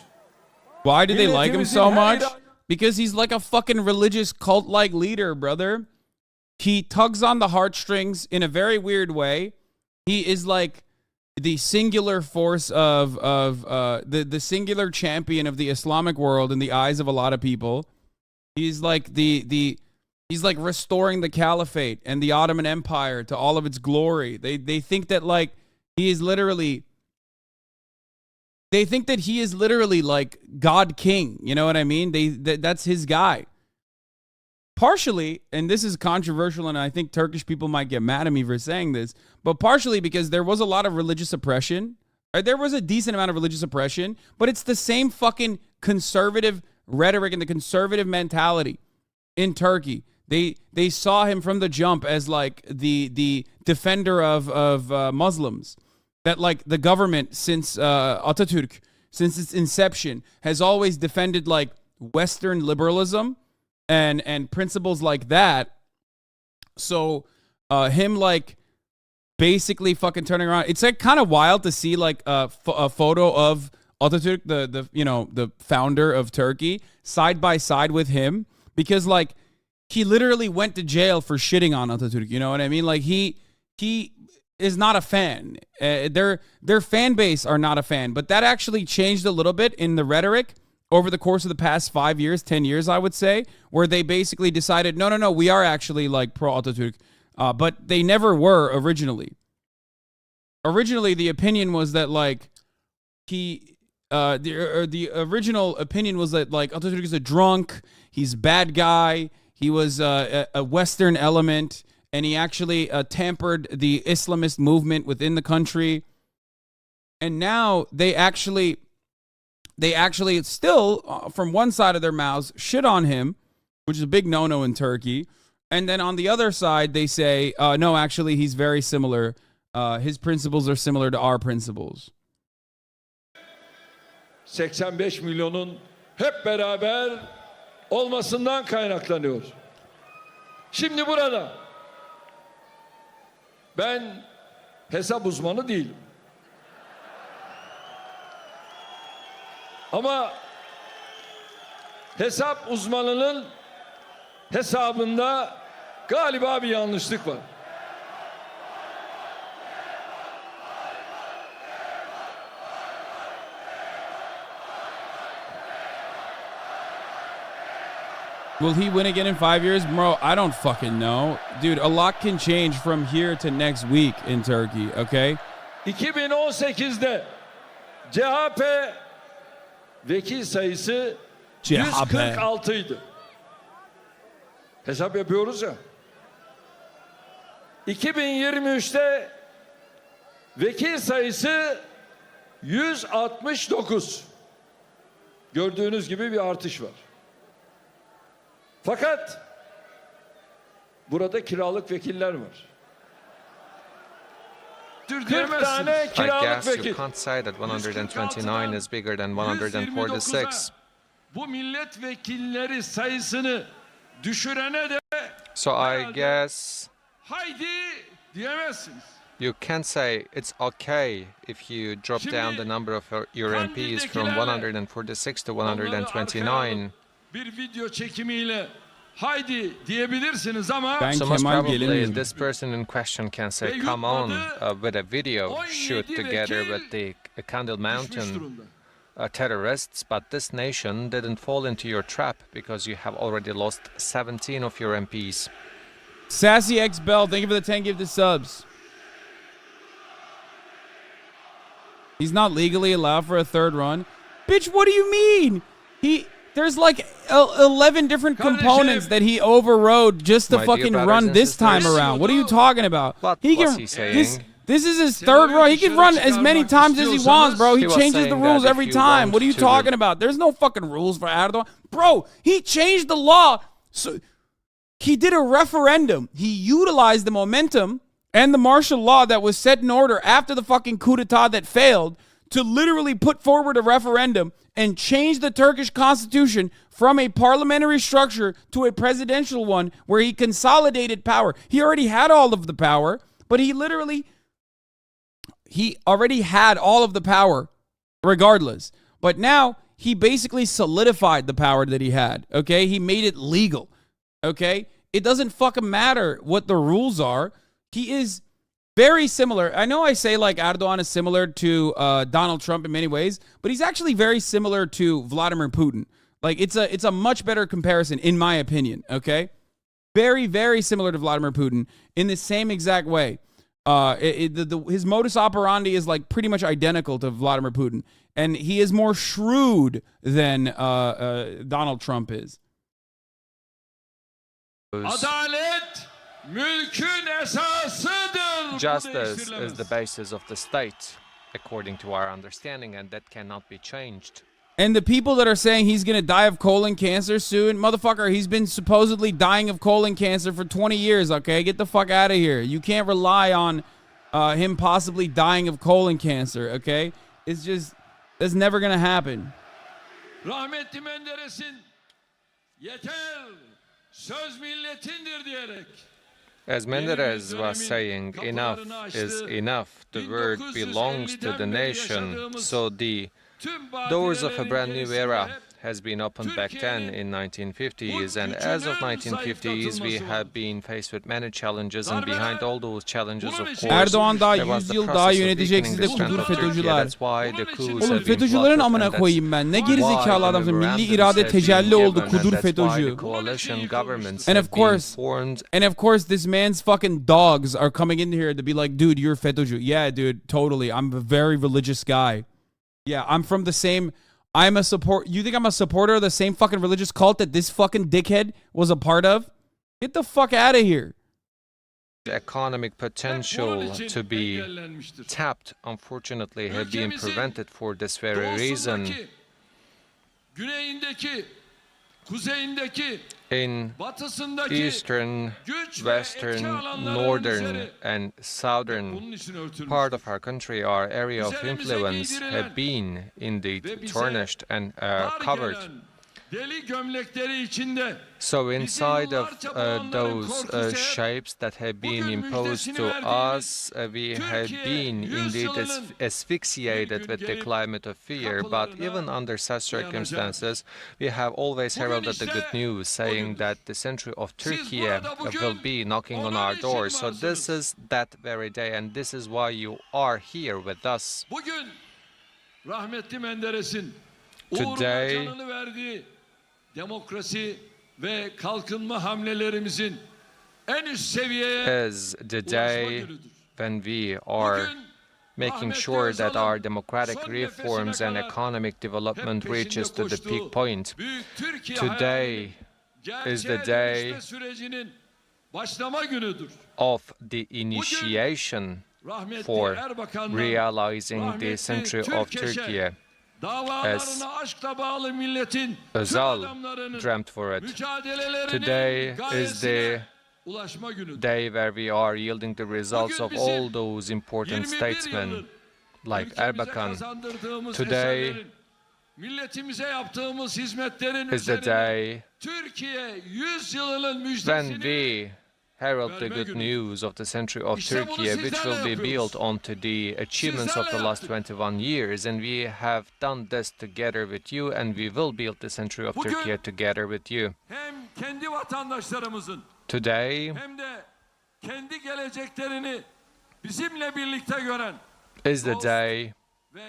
Why do they like him so Milletimizin her much? Because he's like a fucking religious cult-like leader, brother. He tugs on the heartstrings in a very weird way. He is like the singular force of the singular champion of the Islamic world in the eyes of a lot of people. He's like he's like restoring the caliphate and the Ottoman Empire to all of its glory. They think that like he is literally like God King. You know what I mean? That's his guy. Partially, and this is controversial, and I think Turkish people might get mad at me for saying this, but partially because there was a lot of religious oppression. There was a decent amount of religious oppression, but it's the same fucking conservative rhetoric and the conservative mentality in Turkey. They saw him from the jump as like the defender of Muslims. That like the government since Atatürk, since its inception, has always defended like Western liberalism and principles like that. So him like basically fucking turning around. It's like kind of wild to see like a photo of Atatürk, the founder of Turkey, side by side with him, because like he literally went to jail for shitting on Atatürk. You know what I mean? Like he is not a fan. Their fan base are not a fan, but that actually changed a little bit in the rhetoric over the course of the past 5 years, 10 years, I would say, where they basically decided, no, we are actually like pro Atatürk, but they never were originally. Originally, the opinion was that like the original opinion was that like Atatürk is a drunk, he's a bad guy, he was a Western element, and he actually tampered the Islamist movement within the country. And now they actually still, from one side of their mouths, shit on him, which is a big no-no in Turkey. And then on the other side, they say, no, actually, he's very similar. His principles are similar to our principles. 85 milyonun hep beraber olmasından kaynaklanıyor. Şimdi burada ben hesap uzmanı değilim. Ama hesap uzmanının hesabında galiba bir yanlışlık var. Will he win again in 5 years? Bro, I don't fucking know. Dude, a lot can change from here to next week in Turkey, okay? 2018'de CHP vekil sayısı 146 idi. Hesap yapıyoruz ya. 2023'te vekil sayısı 169. Gördüğünüz gibi bir artış var. Fakat burada kiralık vekiller var. 40 tane I kiralık guess you vekil. can't say that 129 is bigger than 146. Bu milletvekilleri sayısını düşürene de So I guess haydi diyemezsiniz. you can say it's okay if you drop down the number of your MPs from 146 to 129. Bir video çekimiyle haydi diyebilirsiniz ama Ben So most Kemal probably Gelin. this person in question can say, come on, with a video shoot together with the Candle Mountain terrorists, but this nation didn't fall into your trap because you have already lost 17 of your MPs. Sassy X Bell, thank you for the 10 gifted subs. He's not legally allowed for a third run. Bitch, what do you mean? There's like 11 different components that he overrode just to My dear fucking brothers run and this time sisters. around. What are you talking about? What He was can, he saying? This is his third run. He can run as many times as he wants, bro. He He was changes the saying rules that if every you time. want What are you to- talking about? There's no fucking rules for Erdogan. Bro, he changed the law. So he did a referendum. He utilized the momentum and the martial law that was set in order after the fucking coup d'etat that failed to literally put forward a referendum and change the Turkish constitution from a parliamentary structure to a presidential one where he consolidated power. He already had all of the power, but he already had all of the power regardless. But now he basically solidified the power that he had, okay? He made it legal, okay? It doesn't fucking matter what the rules are. He is very similar. I know I say like Erdogan is similar to Donald Trump in many ways, but he's actually very similar to Vladimir Putin. Like it's a much better comparison in my opinion, okay? Very, very similar to Vladimir Putin in the same exact way. His modus operandi is like pretty much identical to Vladimir Putin, and he is more shrewd than Donald Trump is. Adalet mülkün esasıdır. Justice is the basis of the state, according to our understanding, and that cannot be changed. And the people that are saying he's going to die of colon cancer soon, motherfucker, he's been supposedly dying of colon cancer for 20 years, okay? Get the fuck out of here. You can't rely on him possibly dying of colon cancer, okay? It's just, that's never going to happen. Rahmetli Menderes'in yeter söz milletindir diyerek. As Menderes was saying, enough is enough. The word belongs to the nation. So the doors of a brand new era has been opened back then in 1950s, and as of 1950s we have been faced with many challenges, and behind all those challenges, of course, Erdoğan daha there was 100 the yıl daha process of yönetecek weakening siz the de strength kudur of Turkey. FETÖ'cüler. That's why the coups Oğlum have been FETÖ'cülerin plotted, amına and that's koyayım ben. Ne geri why zekalı the adamsın. Milli memorandums irade have been tecelli oldu given, kudur and that's why FETÖ'cü. the coalition governments And have of course, been formed. and of course, this man's fucking dogs are coming in here to be like, dude, you're FETÖ'cü. Yeah, dude, totally. I'm a very religious guy. Yeah, I'm from the same. I'm a support. You think I'm a supporter of the same fucking religious cult that this fucking dickhead was a part of? Get the fuck out of here. Economic potential to be tapped, unfortunately, have been prevented for this very reason. Güneyindeki, kuzeyindeki, In batısındaki eastern, güç ve western, etki alanların northern, üzeri and southern bunun için örtülmüş. part of our country, our area of Üzerimize influence, giydirilen have been indeed ve bize tarnished and dar covered. gelen deli gömlekleri içinde So inside of yıllarca bağımlıların those korkusu shapes that have been bugün imposed müjdesini to verdiğimiz us, we have Türkiye been indeed yüzyılının asphyxiated bir gün with the gelip climate of fear, but kapılarına even under such dayanacak. circumstances, we have always Bugün heralded the good işte news, saying bugündür. that the century of Siz Turkey burada bugün will be knocking on onlar our için doors. So this varsınız. is that very day, and this is why you are here with us. Bugün rahmetli Menderes'in uğruna Today, canını verdiği demokrasi ve kalkınma hamlelerimizin en üst seviyeye is the ulaşma day günüdür. when we are Bugün making rahmetli sure that our Özal'ın democratic son reforms nefesine and kadar economic hep development peşinde reaches to the koştuğu peak point. büyük Türkiye Today hayalinin is the gerçeğe day dönüşme sürecinin başlama günüdür. of the initiation Rahmetli for Erbakan'la realizing the rahmetli century of Türkeş'e Turkey. davalarına aşkla bağlı milletin tüm Özal adamlarının dreamt for it. mücadelelerinin Today is gayesine the ulaşma günüdür. day where we are yielding the results Bugün of bizim all those important 21 statesmen yıldır like ülkemize Erbakan. kazandırdığımız Today eserlerin, milletimize yaptığımız hizmetlerin is the üzerine day Türkiye 100 yılının when müjdesini we herald the good news of the century of İşte bunu Turkey, which will be sizlerle built onto the achievements of the Sizlerle last yaptık. 21 years. And we have done this together with you, and we will build the century of Bugün Turkey together with you. hem kendi vatandaşlarımızın Today hem de kendi geleceklerini bizimle birlikte gören is the dost day ve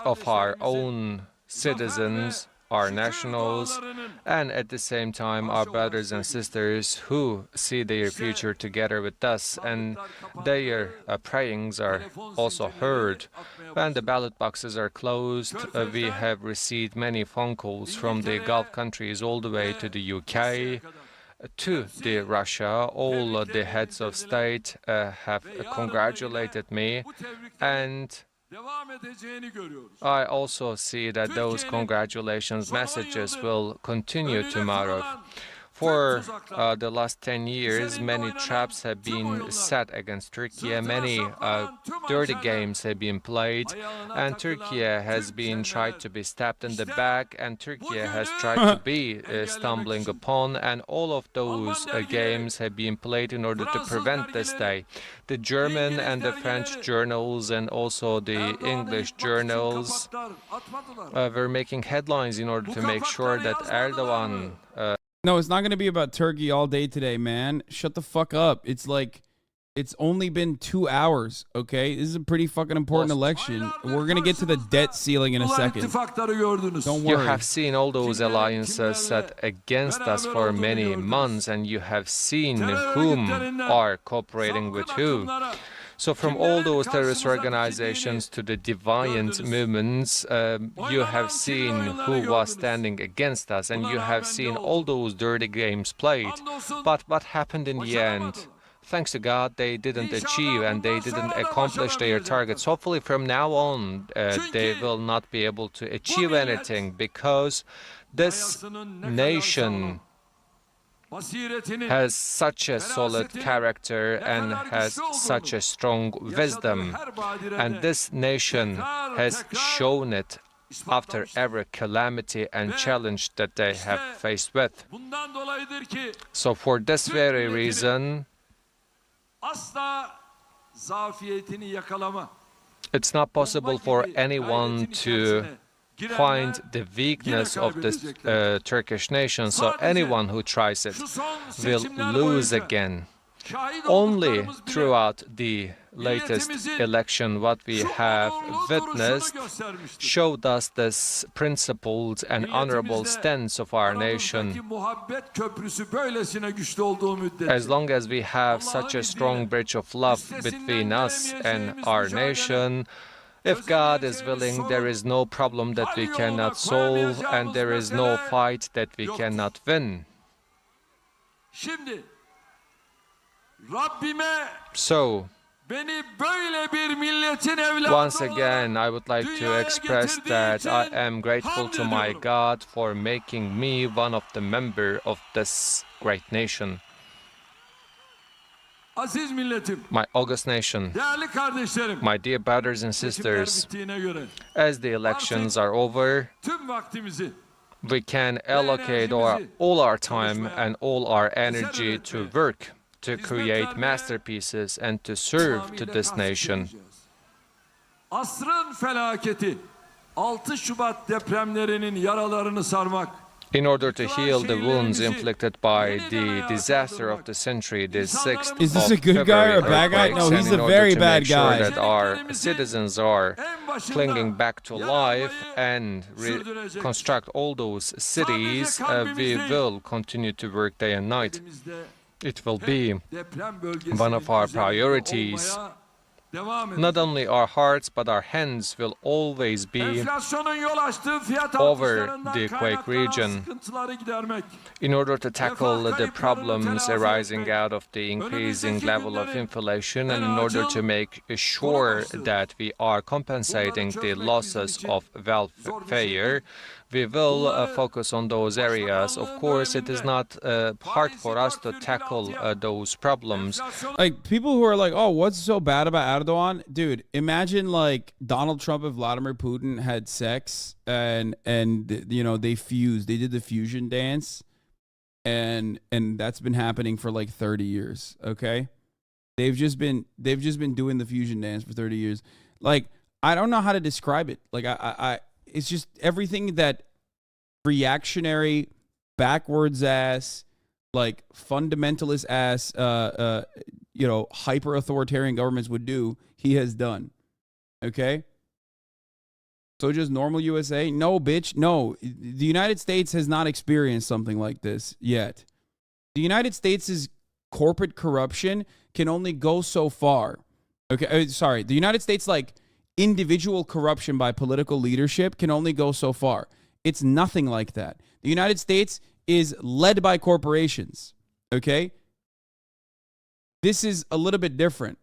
of our kardeşlerimizin own citizens, our şükür nationals, dualarının and at the same time our brothers and sisters who see their future together with us, and their prayings are also heard. When the ballot boxes are closed, we have received many phone calls from the Gulf countries all the way to the UK, to the Russia. All the heads of state have congratulated me, bu tebriklerin and devam edeceğini görüyoruz. I also see that those congratulations messages will continue tomorrow. For the last 10 years, many traps have been set against Turkey, many dirty games have been played, and Turkey has been tried to be stabbed in the back, and Turkey has tried to be stumbling upon, and all of those games have been played in order to prevent this day. The German and the French journals and also the English journals were making headlines in order to make sure that Erdogan... No, it's not going to be about Turkey all day today, man. Shut the fuck up. It's like, it's only been 2 hours, okay? This is a pretty fucking important election. We're going to get to the debt ceiling in a second. Don't worry. You have seen all those alliances set against us for many months, and you have seen whom are cooperating with who. So from all those terrorist organizations to the deviant movements, you have seen who was standing against us, and you have seen all those dirty games played. But what happened in the end? Thanks to God, they didn't achieve and they didn't accomplish their targets. Hopefully from now on, they will not be able to achieve anything, because this nation has such a solid character and has such a strong wisdom, and this nation has shown it after every calamity and challenge that they have faced with. So for this very reason, it's not possible for anyone to find the weakness of this Turkish nation, so anyone who tries it will lose again. Only throughout the latest election, what we have witnessed showed us this principled and honorable stance of our nation. As long as we have such a strong bridge of love between us and our nation, if God is willing, there is no problem that we cannot solve, and there is no fight that we cannot win. So, once again, I would like to express that I am grateful to my God for making me one of the members of this great nation. My august nation, my dear brothers and sisters, as the elections are over, we can allocate all our time and all our energy to work, to create masterpieces and to serve to this nation. In order to heal the wounds inflicted by the disaster of the century, the 6th Is this a good guy or a bad guy? No, he's a very bad guy. That our citizens are clinging back to life and reconstruct all those cities, we will continue to work day and night. It will be one of our priorities. Not only our hearts, but our hands will always be over the quake region in order to tackle the problems arising out of the increasing level of inflation, and in order to make sure that we are compensating the losses of welfare. We will focus on those areas. Of course, it is not hard for us to tackle those problems. Like, people who are like, oh, what's so bad about Erdogan? Dude, imagine like Donald Trump and Vladimir Putin had sex and you know, they fused. They did the fusion dance, and that's been happening for like 30 years, okay? They've just been doing the fusion dance for 30 years. Like, I don't know how to describe it. Like, it's just everything that reactionary, backwards ass, like fundamentalist ass, you know, hyper authoritarian governments would do, he has done. Okay? So just normal USA? No, bitch. No. The United States has not experienced something like this yet. The United States' corporate corruption can only go so far. Okay? Sorry. The United States, like, individual corruption by political leadership can only go so far. It's nothing like that. The United States is led by corporations, okay? This is a little bit different.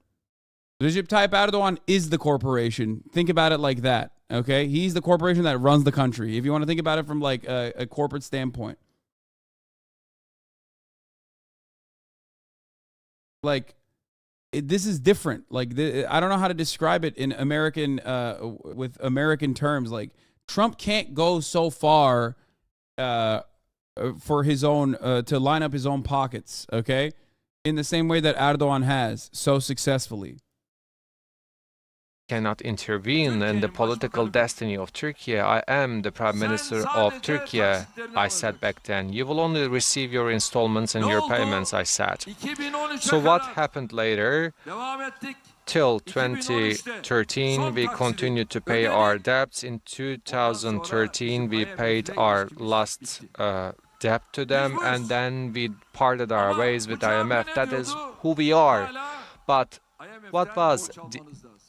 Recep Tayyip Erdogan is the corporation. Think about it like that, okay? He's the corporation that runs the country, if you want to think about it from like a corporate standpoint. Like, this is different. Like, I don't know how to describe it in American, with American terms. Like, Trump can't go so far for his own, to line up his own pockets, okay? In the same way that Erdogan has so successfully. Cannot intervene in the political destiny of Turkey. I am the Prime Minister of Turkey, I said back then. You will only receive your installments and your payments, I said. So what happened later? Till 2013, we continued to pay our debts. In 2013, we paid our last debt to them, and then we parted our ways with IMF. That is who we are. But what was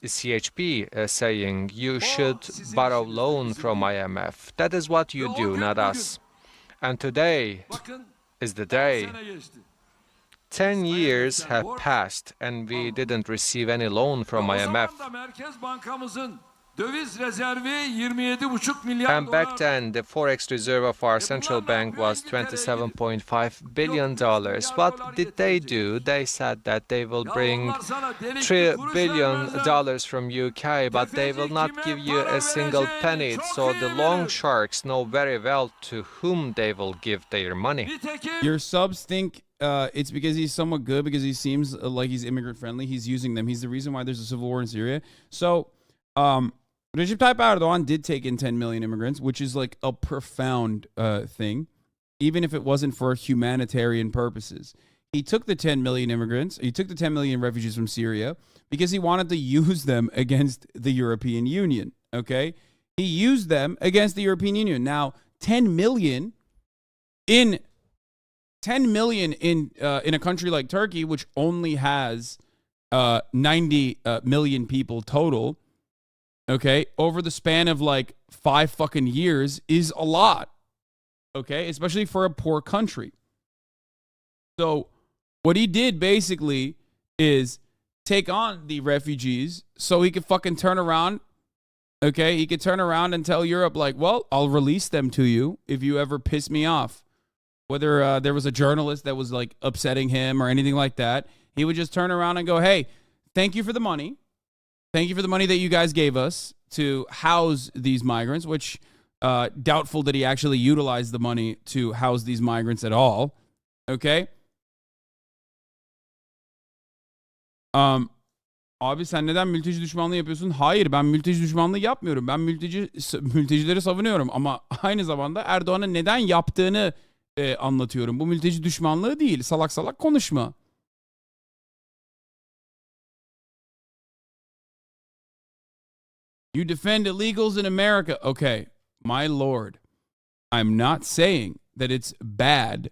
the CHP saying? You should borrow loan from IMF. That is what you do, not us. And today is the day. 10 years have passed and we didn't receive any loan from IMF. And back then, the forex reserve of our central bank was $27.5 billion. What did they do? They said that they will bring $3 billion from UK, but they will not give you a single penny. So the long sharks know very well to whom they will give their money. Your subs think it's because he's somewhat good, because he seems like he's immigrant friendly. He's using them. He's the reason why there's a civil war in Syria. So, Recep Tayyip Erdogan did take in 10 million immigrants, which is like a profound thing, even if it wasn't for humanitarian purposes. He took the 10 million immigrants, he took the 10 million refugees from Syria because he wanted to use them against the European Union, okay? He used them against the European Union. Now, 10 million in a country like Turkey, which only has 90 million people total, okay, over the span of like 5 fucking years is a lot, okay, especially for a poor country. So what he did basically is take on the refugees so he could fucking turn around, okay, he could turn around and tell Europe like, well, I'll release them to you if you ever piss me off. Whether there was a journalist that was like upsetting him or anything like that, he would just turn around and go, hey, thank you for the money. Thank you for the money that you guys gave us to house these migrants, which doubtful that he actually utilized the money to house these migrants at all. Okay? Abi sen neden mülteci düşmanlığı yapıyorsun? Hayır, ben mülteci düşmanlığı yapmıyorum. Ben mültecileri savunuyorum ama aynı zamanda Erdoğan'ın neden yaptığını anlatıyorum. Bu mülteci düşmanlığı değil. Salak salak konuşma. You defend illegals in America. Okay, my lord. I'm not saying that it's bad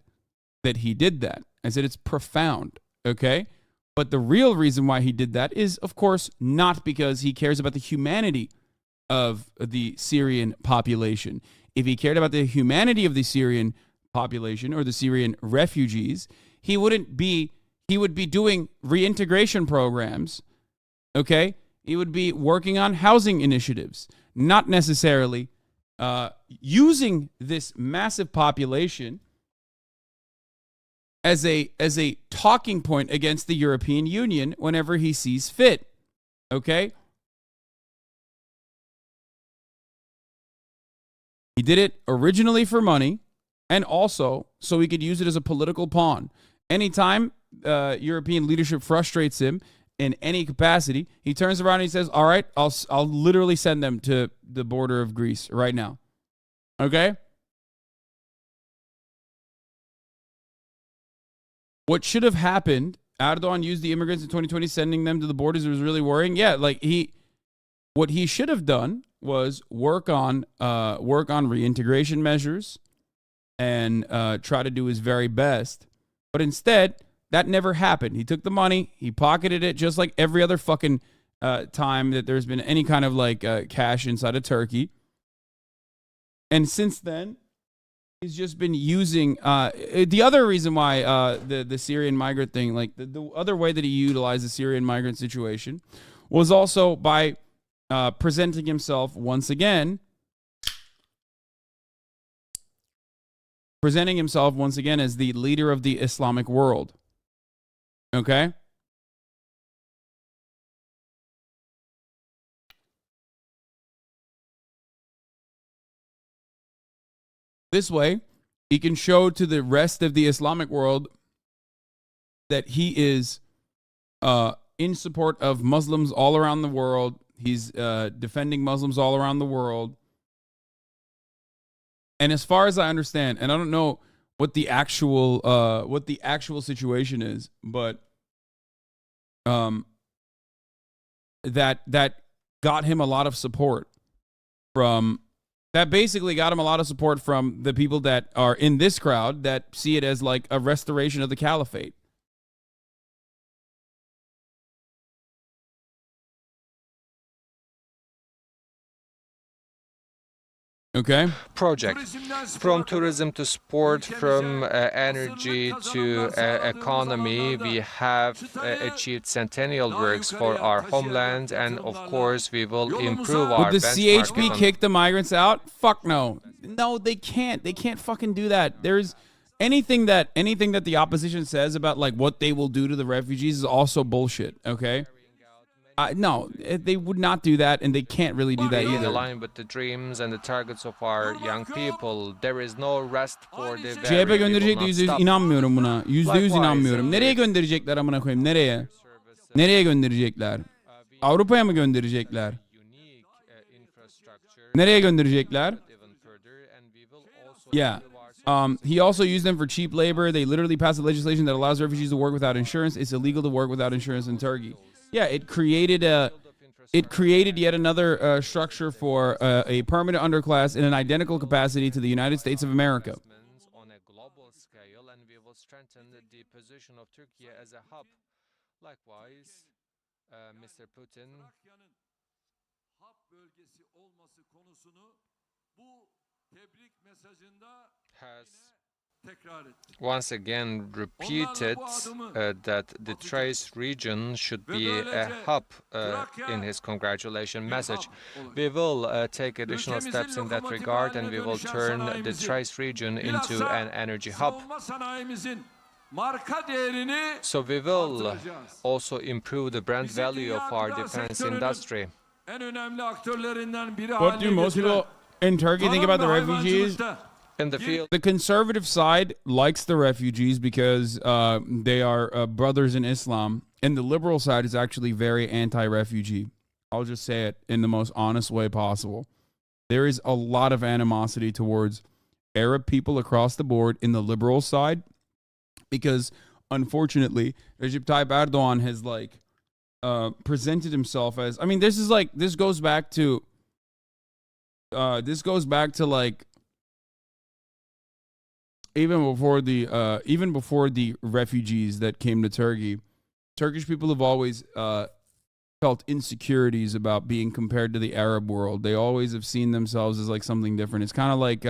that he did that. I said it's profound, okay? But the real reason why he did that is, of course, not because he cares about the humanity of the Syrian population. If he cared about the humanity of the Syrian population or the Syrian refugees, he would be doing reintegration programs, okay? He would be working on housing initiatives, not necessarily using this massive population as a talking point against the European Union whenever he sees fit, okay? He did it originally for money and also so he could use it as a political pawn. Anytime European leadership frustrates him in any capacity, he turns around and he says, all right, I'll literally send them to the border of Greece right now. Okay? What should have happened, Erdogan used the immigrants in 2020, sending them to the borders. It was really worrying. Yeah, like what he should have done was work on reintegration measures and try to do his very best. But instead, that never happened. He took the money, he pocketed it just like every other fucking time that there's been any kind of like cash inside of Turkey. And since then, he's just been using the other reason why the Syrian migrant thing, like the other way that he utilized the Syrian migrant situation was also by presenting himself once again as the leader of the Islamic world. Okay? This way, he can show to the rest of the Islamic world that he is in support of Muslims all around the world. He's defending Muslims all around the world. And as far as I understand, and I don't know what the actual situation is, but that got him a lot of support from the people that are in this crowd that see it as like a restoration of the caliphate. Okay. Project. From tourism to sport, from energy to economy, we have achieved centennial works for our homeland, and of course we will improve our Would the benchmark CHP kick the migrants out? Fuck no. No, they can't. They can't fucking do that. There's anything that the opposition says about like what they will do to the refugees is also bullshit, okay? No, they would not do that, and they can't really do that in either. line with the dreams and the targets of our young people. There is no rest for the CHP weary. gönderecek %100 inanmıyorum buna. %100 inanmıyorum. Nereye gönderecekler amına koyayım? Nereye? Nereye gönderecekler? Avrupa'ya mı gönderecekler? Nereye gönderecekler? Yeah. He also used them for cheap labor. They literally passed a legislation that allows refugees to work without insurance. It's illegal to work without insurance in Turkey. Yeah, it created yet another structure for a permanent underclass in an identical capacity to the United States of America. On a global scale, and we will strengthen the position of Turkey as a hub. Likewise, Mr. Putin has once again repeated that the Thrace region should be a hub in his congratulation message. We will take additional steps in that regard, and we will turn the Thrace region into an energy hub. So we will also improve the brand value of our defense industry. What do most people in Turkey think about the refugees? In the field, the conservative side likes the refugees because they are brothers in Islam, and the liberal side is actually very anti-refugee. I'll just say it in the most honest way possible. There is a lot of animosity towards Arab people across the board in the liberal side because, unfortunately, Recep Tayyip Erdogan has like presented himself as. I mean, this goes back to like. Even before the refugees that came to Turkey, Turkish people have always felt insecurities about being compared to the Arab world. They always have seen themselves as like something different. It's kind of like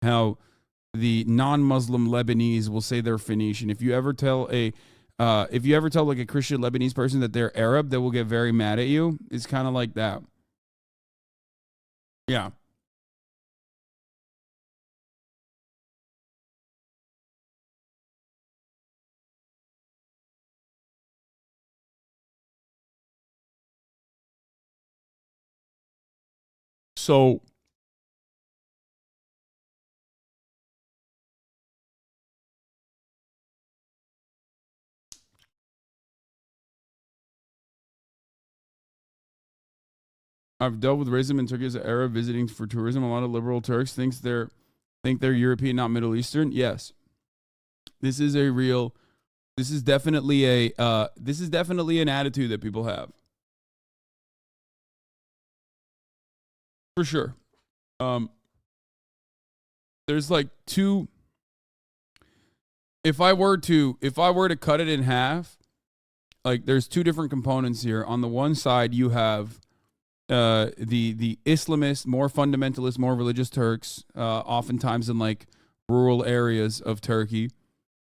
how the non-Muslim Lebanese will say they're Phoenician. If you ever tell like a Christian Lebanese person that they're Arab, they will get very mad at you. It's kind of like that. Yeah. So I've dealt with racism in Turkey as an Arab visiting for tourism. A lot of liberal Turks think they're European, not Middle Eastern. Yes. This is definitely an attitude that people have. For sure. There's like two. If I were to cut it in half, like there's two different components here. On the one side, you have the Islamist, more fundamentalist, more religious Turks, oftentimes in like rural areas of Turkey,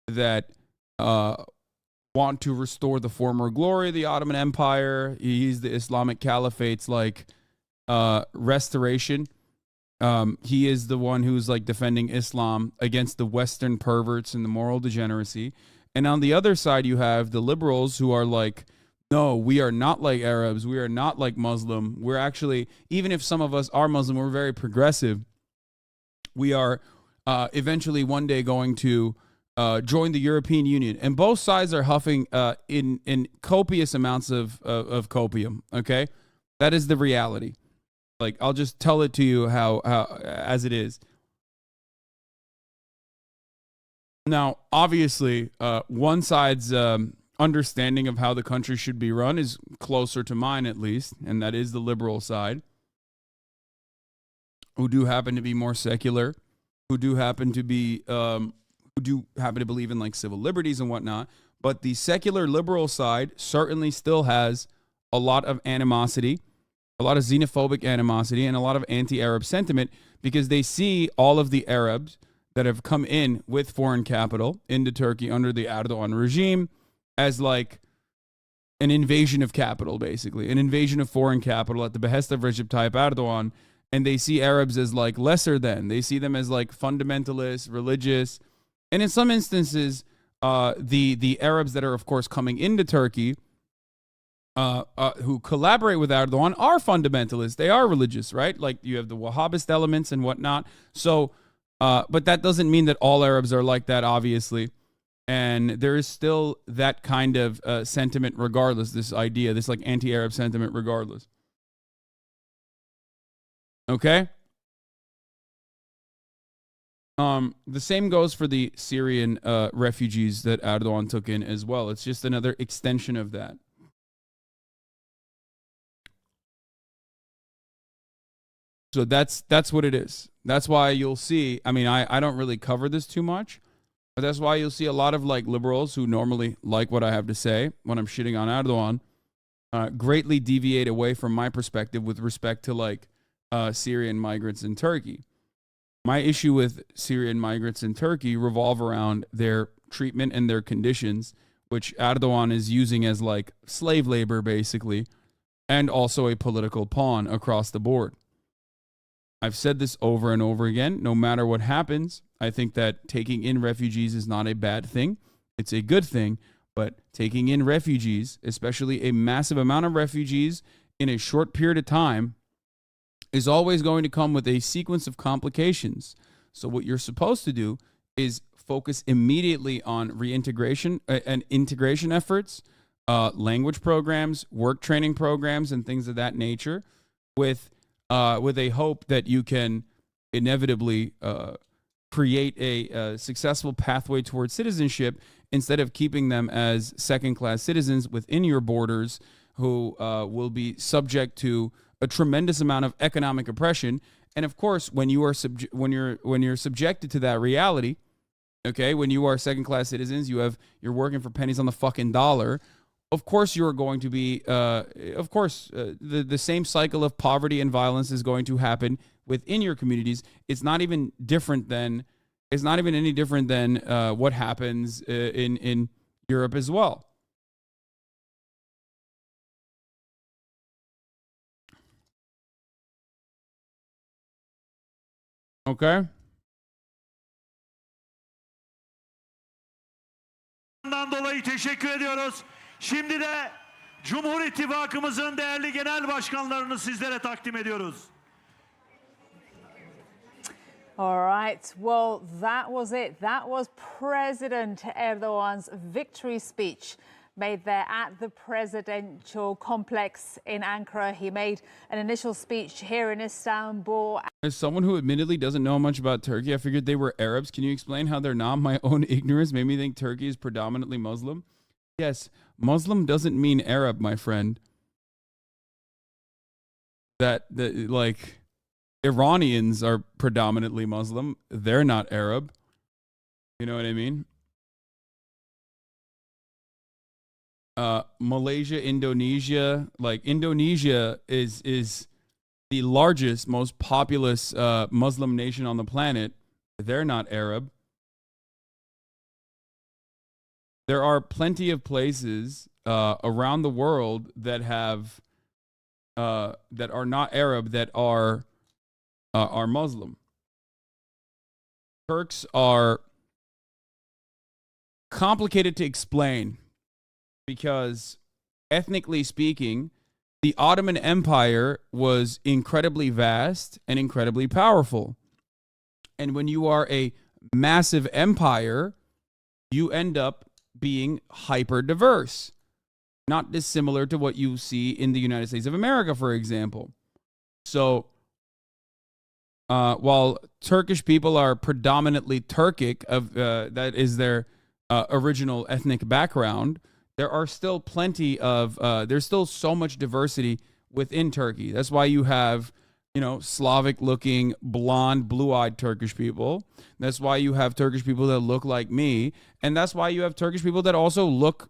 that want to restore the former glory of the Ottoman Empire. He's the Islamic Caliphate's like restoration. He is the one who's like defending Islam against the Western perverts and the moral degeneracy. And on the other side, you have the liberals who are like, no, we are not like Arabs. We are not like Muslim. We're actually, even if some of us are Muslim, we're very progressive. We are eventually one day going to join the European Union. And both sides are huffing in copious amounts of copium, okay? That is the reality. Like, I'll just tell it to you how as it is. Now, obviously, one side's understanding of how the country should be run is closer to mine, at least, and that is the liberal side, who do happen to be more secular, who do happen to be, who do happen to believe in like civil liberties and whatnot. But the secular liberal side certainly still has a lot of animosity, a lot of xenophobic animosity, and a lot of anti-Arab sentiment, because they see all of the Arabs that have come in with foreign capital into Turkey under the Erdogan regime as like an invasion of capital, basically, an invasion of foreign capital at the behest of Recep Tayyip Erdogan. And they see Arabs as like lesser than. They see them as like fundamentalist, religious. And in some instances, the Arabs that are, of course, coming into Turkey, who collaborate with Erdogan, are fundamentalists. They are religious, right? Like, you have the Wahhabist elements and whatnot. So, but that doesn't mean that all Arabs are like that, obviously. And there is still that kind of sentiment regardless, this idea, this like anti-Arab sentiment regardless. Okay? The same goes for the Syrian refugees that Erdogan took in as well. It's just another extension of that. So that's what it is. That's why you'll see, I mean, I don't really cover this too much, but that's why you'll see a lot of like liberals who normally like what I have to say when I'm shitting on Erdogan, greatly deviate away from my perspective with respect to like Syrian migrants in Turkey. My issue with Syrian migrants in Turkey revolve around their treatment and their conditions, which Erdogan is using as like slave labor, basically, and also a political pawn across the board. I've said this over and over again. No matter what happens, I think that taking in refugees is not a bad thing. It's a good thing. But taking in refugees, especially a massive amount of refugees in a short period of time, is always going to come with a sequence of complications. So what you're supposed to do is focus immediately on reintegration and integration efforts, language programs, work training programs, and things of that nature, with a hope that you can inevitably create a successful pathway towards citizenship, instead of keeping them as second-class citizens within your borders, who will be subject to a tremendous amount of economic oppression. And of course, when you are when you're subjected to that reality, okay, when you are second-class citizens, you're working for pennies on the fucking dollar. Of course, you're going to be, the same cycle of poverty and violence is going to happen within your communities. It's not even any different than what happens in Europe as well. Okay. Dolayı teşekkür ediyoruz. Şimdi de Cumhur İttifakımızın değerli genel başkanlarını sizlere takdim ediyoruz. All right. Well, that was it. That was President Erdogan's victory speech made there at the presidential complex in Ankara. He made an initial speech here in Istanbul. As someone who admittedly doesn't know much about Turkey, I figured they were Arabs. Can you explain how they're not? My own ignorance made me think Turkey is predominantly Muslim. Yes, Muslim doesn't mean Arab, my friend. That like Iranians are predominantly Muslim. They're not Arab. You know what I mean? Malaysia, Indonesia, like Indonesia is the largest, most populous Muslim nation on the planet. They're not Arab. There are plenty of places around the world that have that are not Arab, that are Muslim. Turks are complicated to explain because, ethnically speaking, the Ottoman Empire was incredibly vast and incredibly powerful. And when you are a massive empire, you end up being hyper diverse. Not dissimilar to what you see in the United States of America, for example. So, while Turkish people are predominantly Turkic, that is their original ethnic background, there are still plenty of, there's still so much diversity within Turkey. That's why you have, Slavic-looking, blonde, blue-eyed Turkish people. That's why you have Turkish people that look like me. And that's why you have Turkish people that also look,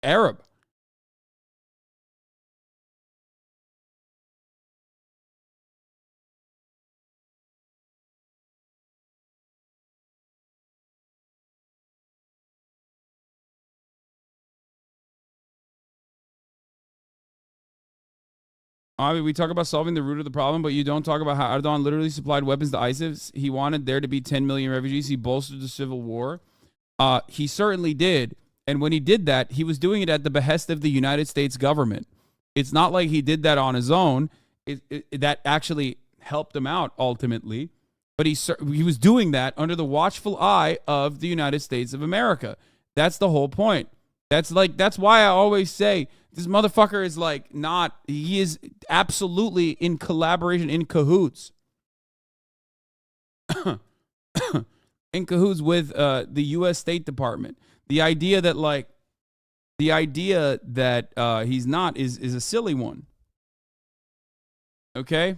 Arab. I mean, we talk about solving the root of the problem, but you don't talk about how Erdogan literally supplied weapons to ISIS. He wanted there to be 10 million refugees. He bolstered the civil war. He certainly did. And when he did that, he was doing it at the behest of the United States government. It's not like he did that on his own. That actually helped him out ultimately. But he was doing that under the watchful eye of the United States of America. That's the whole point. That's why I always say, this motherfucker is he is absolutely in collaboration, in cahoots. In cahoots with the U.S. State Department. The idea that he's not is a silly one. Okay?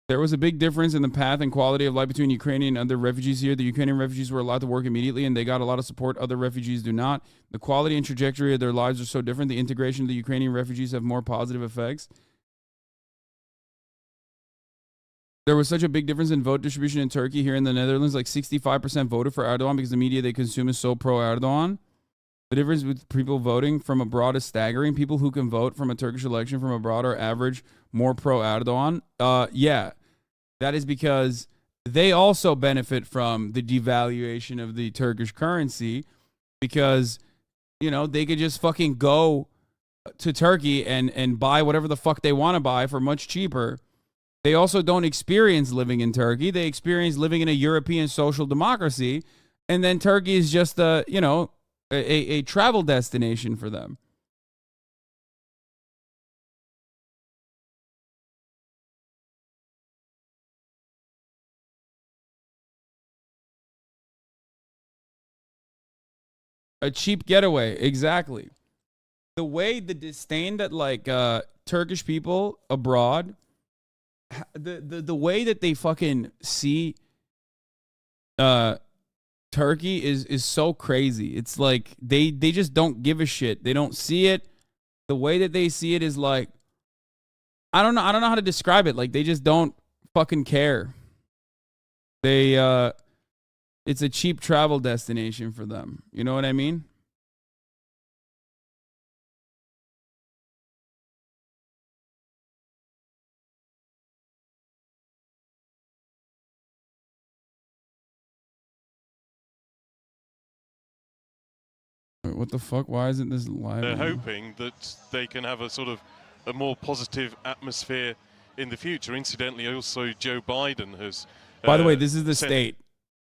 There was a big difference in the path and quality of life between Ukrainian and other refugees here. The Ukrainian refugees were allowed to work immediately, and they got a lot of support. Other refugees do not. The quality and trajectory of their lives are so different. The integration of the Ukrainian refugees have more positive effects. There was such a big difference in vote distribution in Turkey. Here in the Netherlands, 65% voted for Erdogan because the media they consume is so pro-Erdogan. The difference with people voting from abroad is staggering. People who can vote from a Turkish election from abroad are average more pro-Erdogan. Yeah. That is because they also benefit from the devaluation of the Turkish currency because, they could just fucking go to Turkey and buy whatever the fuck they want to buy for much cheaper. They also don't experience living in Turkey. They experience living in a European social democracy. And then Turkey is just a travel destination for them. A cheap getaway, exactly. The disdain that Turkish people abroad, the way that they fucking see Turkey is so crazy. It's like they just don't give a shit. They don't see it. The way that they see it is I don't know how to describe it. They just don't fucking care. It's a cheap travel destination for them. You know what I mean? Wait, what the fuck? Why isn't this live? They're hoping that they can have a sort of a more positive atmosphere in the future. Incidentally, also Joe Biden has... By the way, this is the state.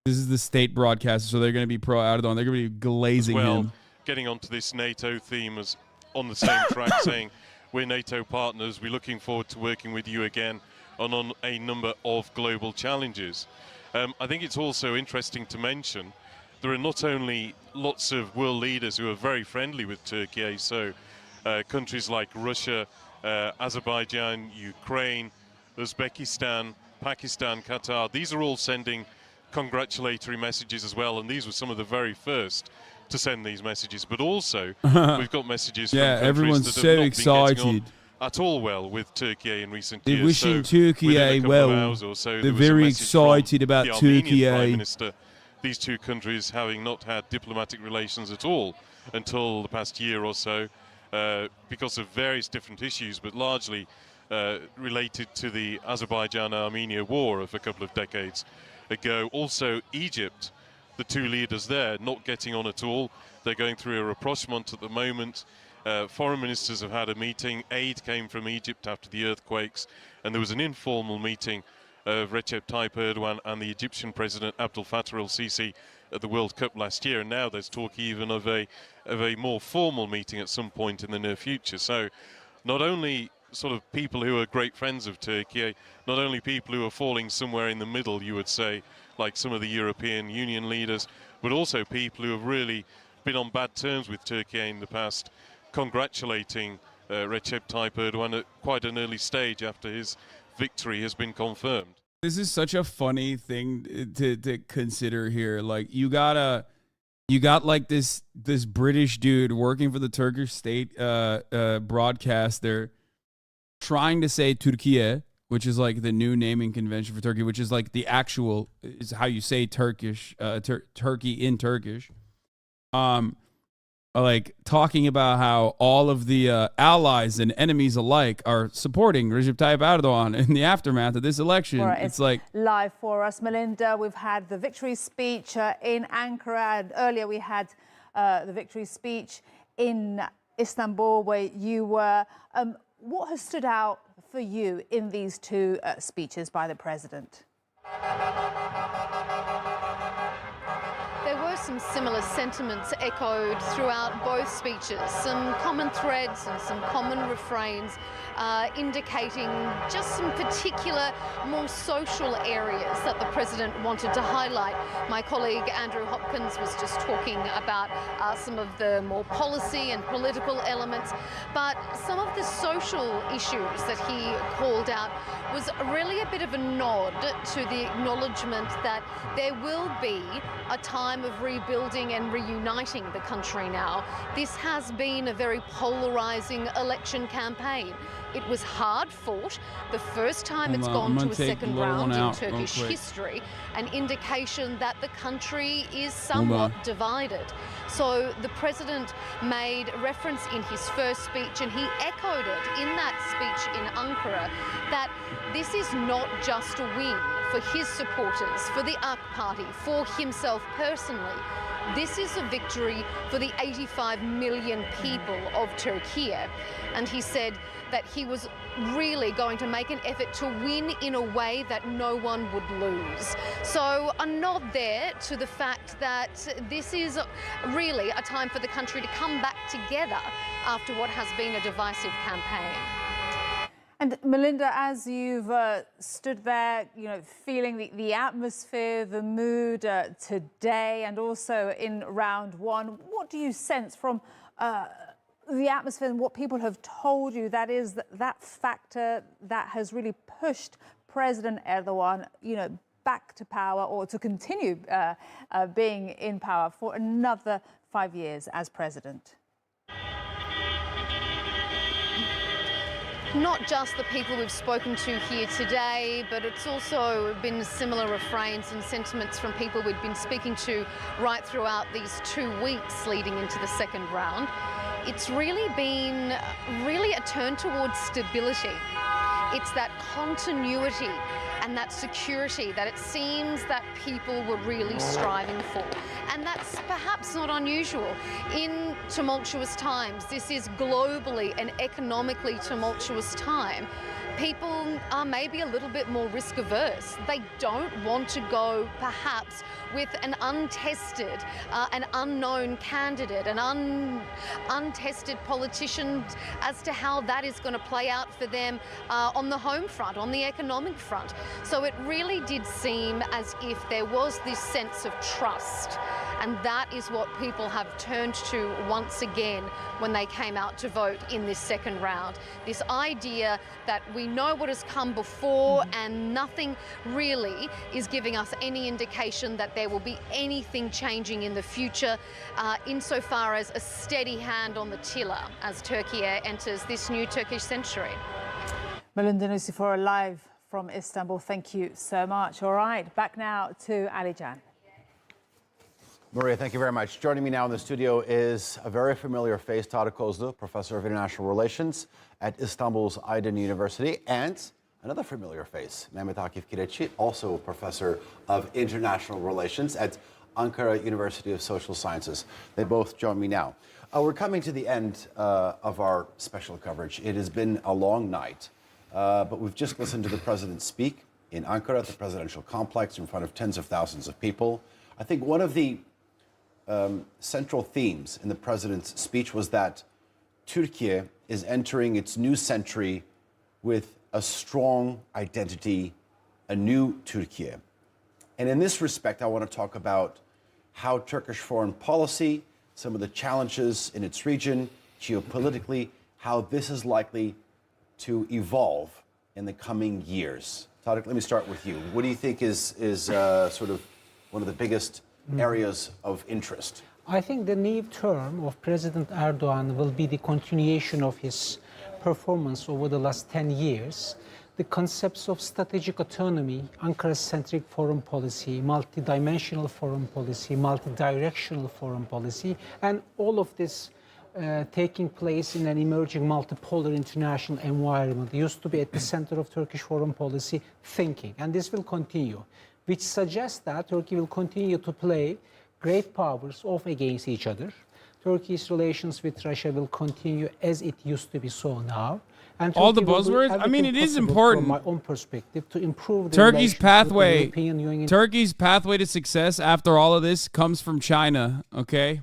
This is the state broadcaster, so they're going to be pro-Erdogan. They're going to be glazing him. Getting onto this NATO theme as on the same track, saying we're NATO partners. We're looking forward to working with you again on a number of global challenges. I think it's also interesting to mention there are not only lots of world leaders who are very friendly with Turkey, so countries like Russia, Azerbaijan, Ukraine, Uzbekistan, Pakistan, Qatar. These are all sending congratulatory messages as well, and these were some of the very first to send these messages. But also, we've got messages from countries everyone's that so have not excited. been getting on at all well with Turkey in recent They're years. wishing So Turkey within a couple of well. hours or so, They're there was a very message from excited about the Armenian Turkey. Prime Minister. These two countries having not had diplomatic relations at all until the past year or so because of various different issues, but largely related to the Azerbaijan-Armenia war of a couple of decades ago. Also, Egypt the two leaders there not getting on at all. They're going through a rapprochement at the moment. Foreign ministers have had a meeting. Aid came from Egypt after the earthquakes, and there was an informal meeting of Recep Tayyip Erdogan and the Egyptian President Abdel Fattah el-Sisi at the World Cup last year, and now there's talk even of a more formal meeting at some point in the near future. So not only sort of people who are great friends of Turkey, not only people who are falling somewhere in the middle, you would say, like some of the European Union leaders, but also people who have really been on bad terms with Turkey in the past, congratulating Recep Tayyip Erdogan at quite an early stage after his victory has been confirmed. This is such a funny thing to consider here. Like you got like this British dude working for the Turkish state broadcast. They're trying to say Türkiye, which is like the new naming convention for Turkey, which is like the actual is how you say Turkish, Turkey in Turkish. Like talking about how all of the allies and enemies alike are supporting Recep Tayyip Erdogan in the aftermath of this election. Right, it's like live for us, Melinda. We've had the victory speech in Ankara, and earlier we had the victory speech in Istanbul, where you were. What has stood out for you in these two speeches by the president? There were some similar sentiments echoed throughout both speeches, some common threads and some common refrains indicating just some particular more social areas that the president wanted to highlight. My colleague Andrew Hopkins was just talking about some of the more policy and political elements, but some of the social issues that he called out was really a bit of a nod to the acknowledgement that there will be a time of rebuilding and reuniting the country now. This has been a very polarizing election campaign. It was hard fought, the first time it's gone to a second round in Turkish history, an indication that the country is somewhat divided. So the president made reference in his first speech, and he echoed it in that speech in Ankara, that this is not just a win for his supporters, for the AK Party, for himself personally. This is a victory for the 85 million people of Turkey. And he said that he was really going to make an effort to win in a way that no one would lose. So a nod there to the fact that this is really a time for the country to come back together after what has been a divisive campaign. And Melinda, as you've stood there, you know, feeling the atmosphere, the mood today, and also in round one, what do you sense from the atmosphere and what people have told you? That is that factor that has really pushed President Erdogan, you know, back to power, or to continue being in power for another 5 years as president. Not just the people we've spoken to here today, but it's also been similar refrains and sentiments from people we've been speaking to right throughout these 2 weeks leading into the second round. It's really been a turn towards stability. It's that continuity and that security that it seems that people were really striving for. And that's perhaps not unusual. In tumultuous times, this is globally an economically tumultuous time, people are maybe a little bit more risk averse. They don't want to go perhaps with an untested, an unknown candidate, an untested politician as to how that is going to play out for them on the home front, on the economic front. So it really did seem as if there was this sense of trust. And that is what people have turned to once again when they came out to vote in this second round. This idea that we know what has come before and nothing really is giving us any indication that there will be anything changing in the future insofar as a steady hand on the tiller as Turkey enters this new Turkish century. Melinda Nusifora live from Istanbul. Thank you so much. All right, back now to Ali Can. Maria, thank you very much. Joining me now in the studio is a very familiar face, Tarık Kozlu, Professor of International Relations at Istanbul's Aydın University, and another familiar face, Mehmet Akif Kireçi, also Professor of International Relations at Ankara University of Social Sciences. They both join me now. We're coming to the end of our special coverage. It has been a long night, but we've just listened to the president speak in Ankara, at the presidential complex, in front of tens of thousands of people. I think one of the central themes in the president's speech was that Turkey is entering its new century with a strong identity, a new Turkey. And in this respect, I want to talk about how Turkish foreign policy, some of the challenges in its region, geopolitically, how this is likely to evolve in the coming years. Tarık, let me start with you. What do you think is sort of one of the biggest areas of interest? I think the new term of President Erdogan will be the continuation of his performance over the last 10 years. The concepts of strategic autonomy, Ankara-centric foreign policy, multi-dimensional foreign policy, multi-directional foreign policy, and all of this taking place in an emerging multipolar international environment used to be at the center of Turkish foreign policy thinking. And this will continue, which suggests that Turkey will continue to play great powers off against each other. Turkey's relations with Russia will continue as it used to be so now. And all the buzzwords. I mean, it is important. From my own perspective, to improve Turkey's pathway. European Union. Turkey's pathway to success after all of this comes from China. Okay.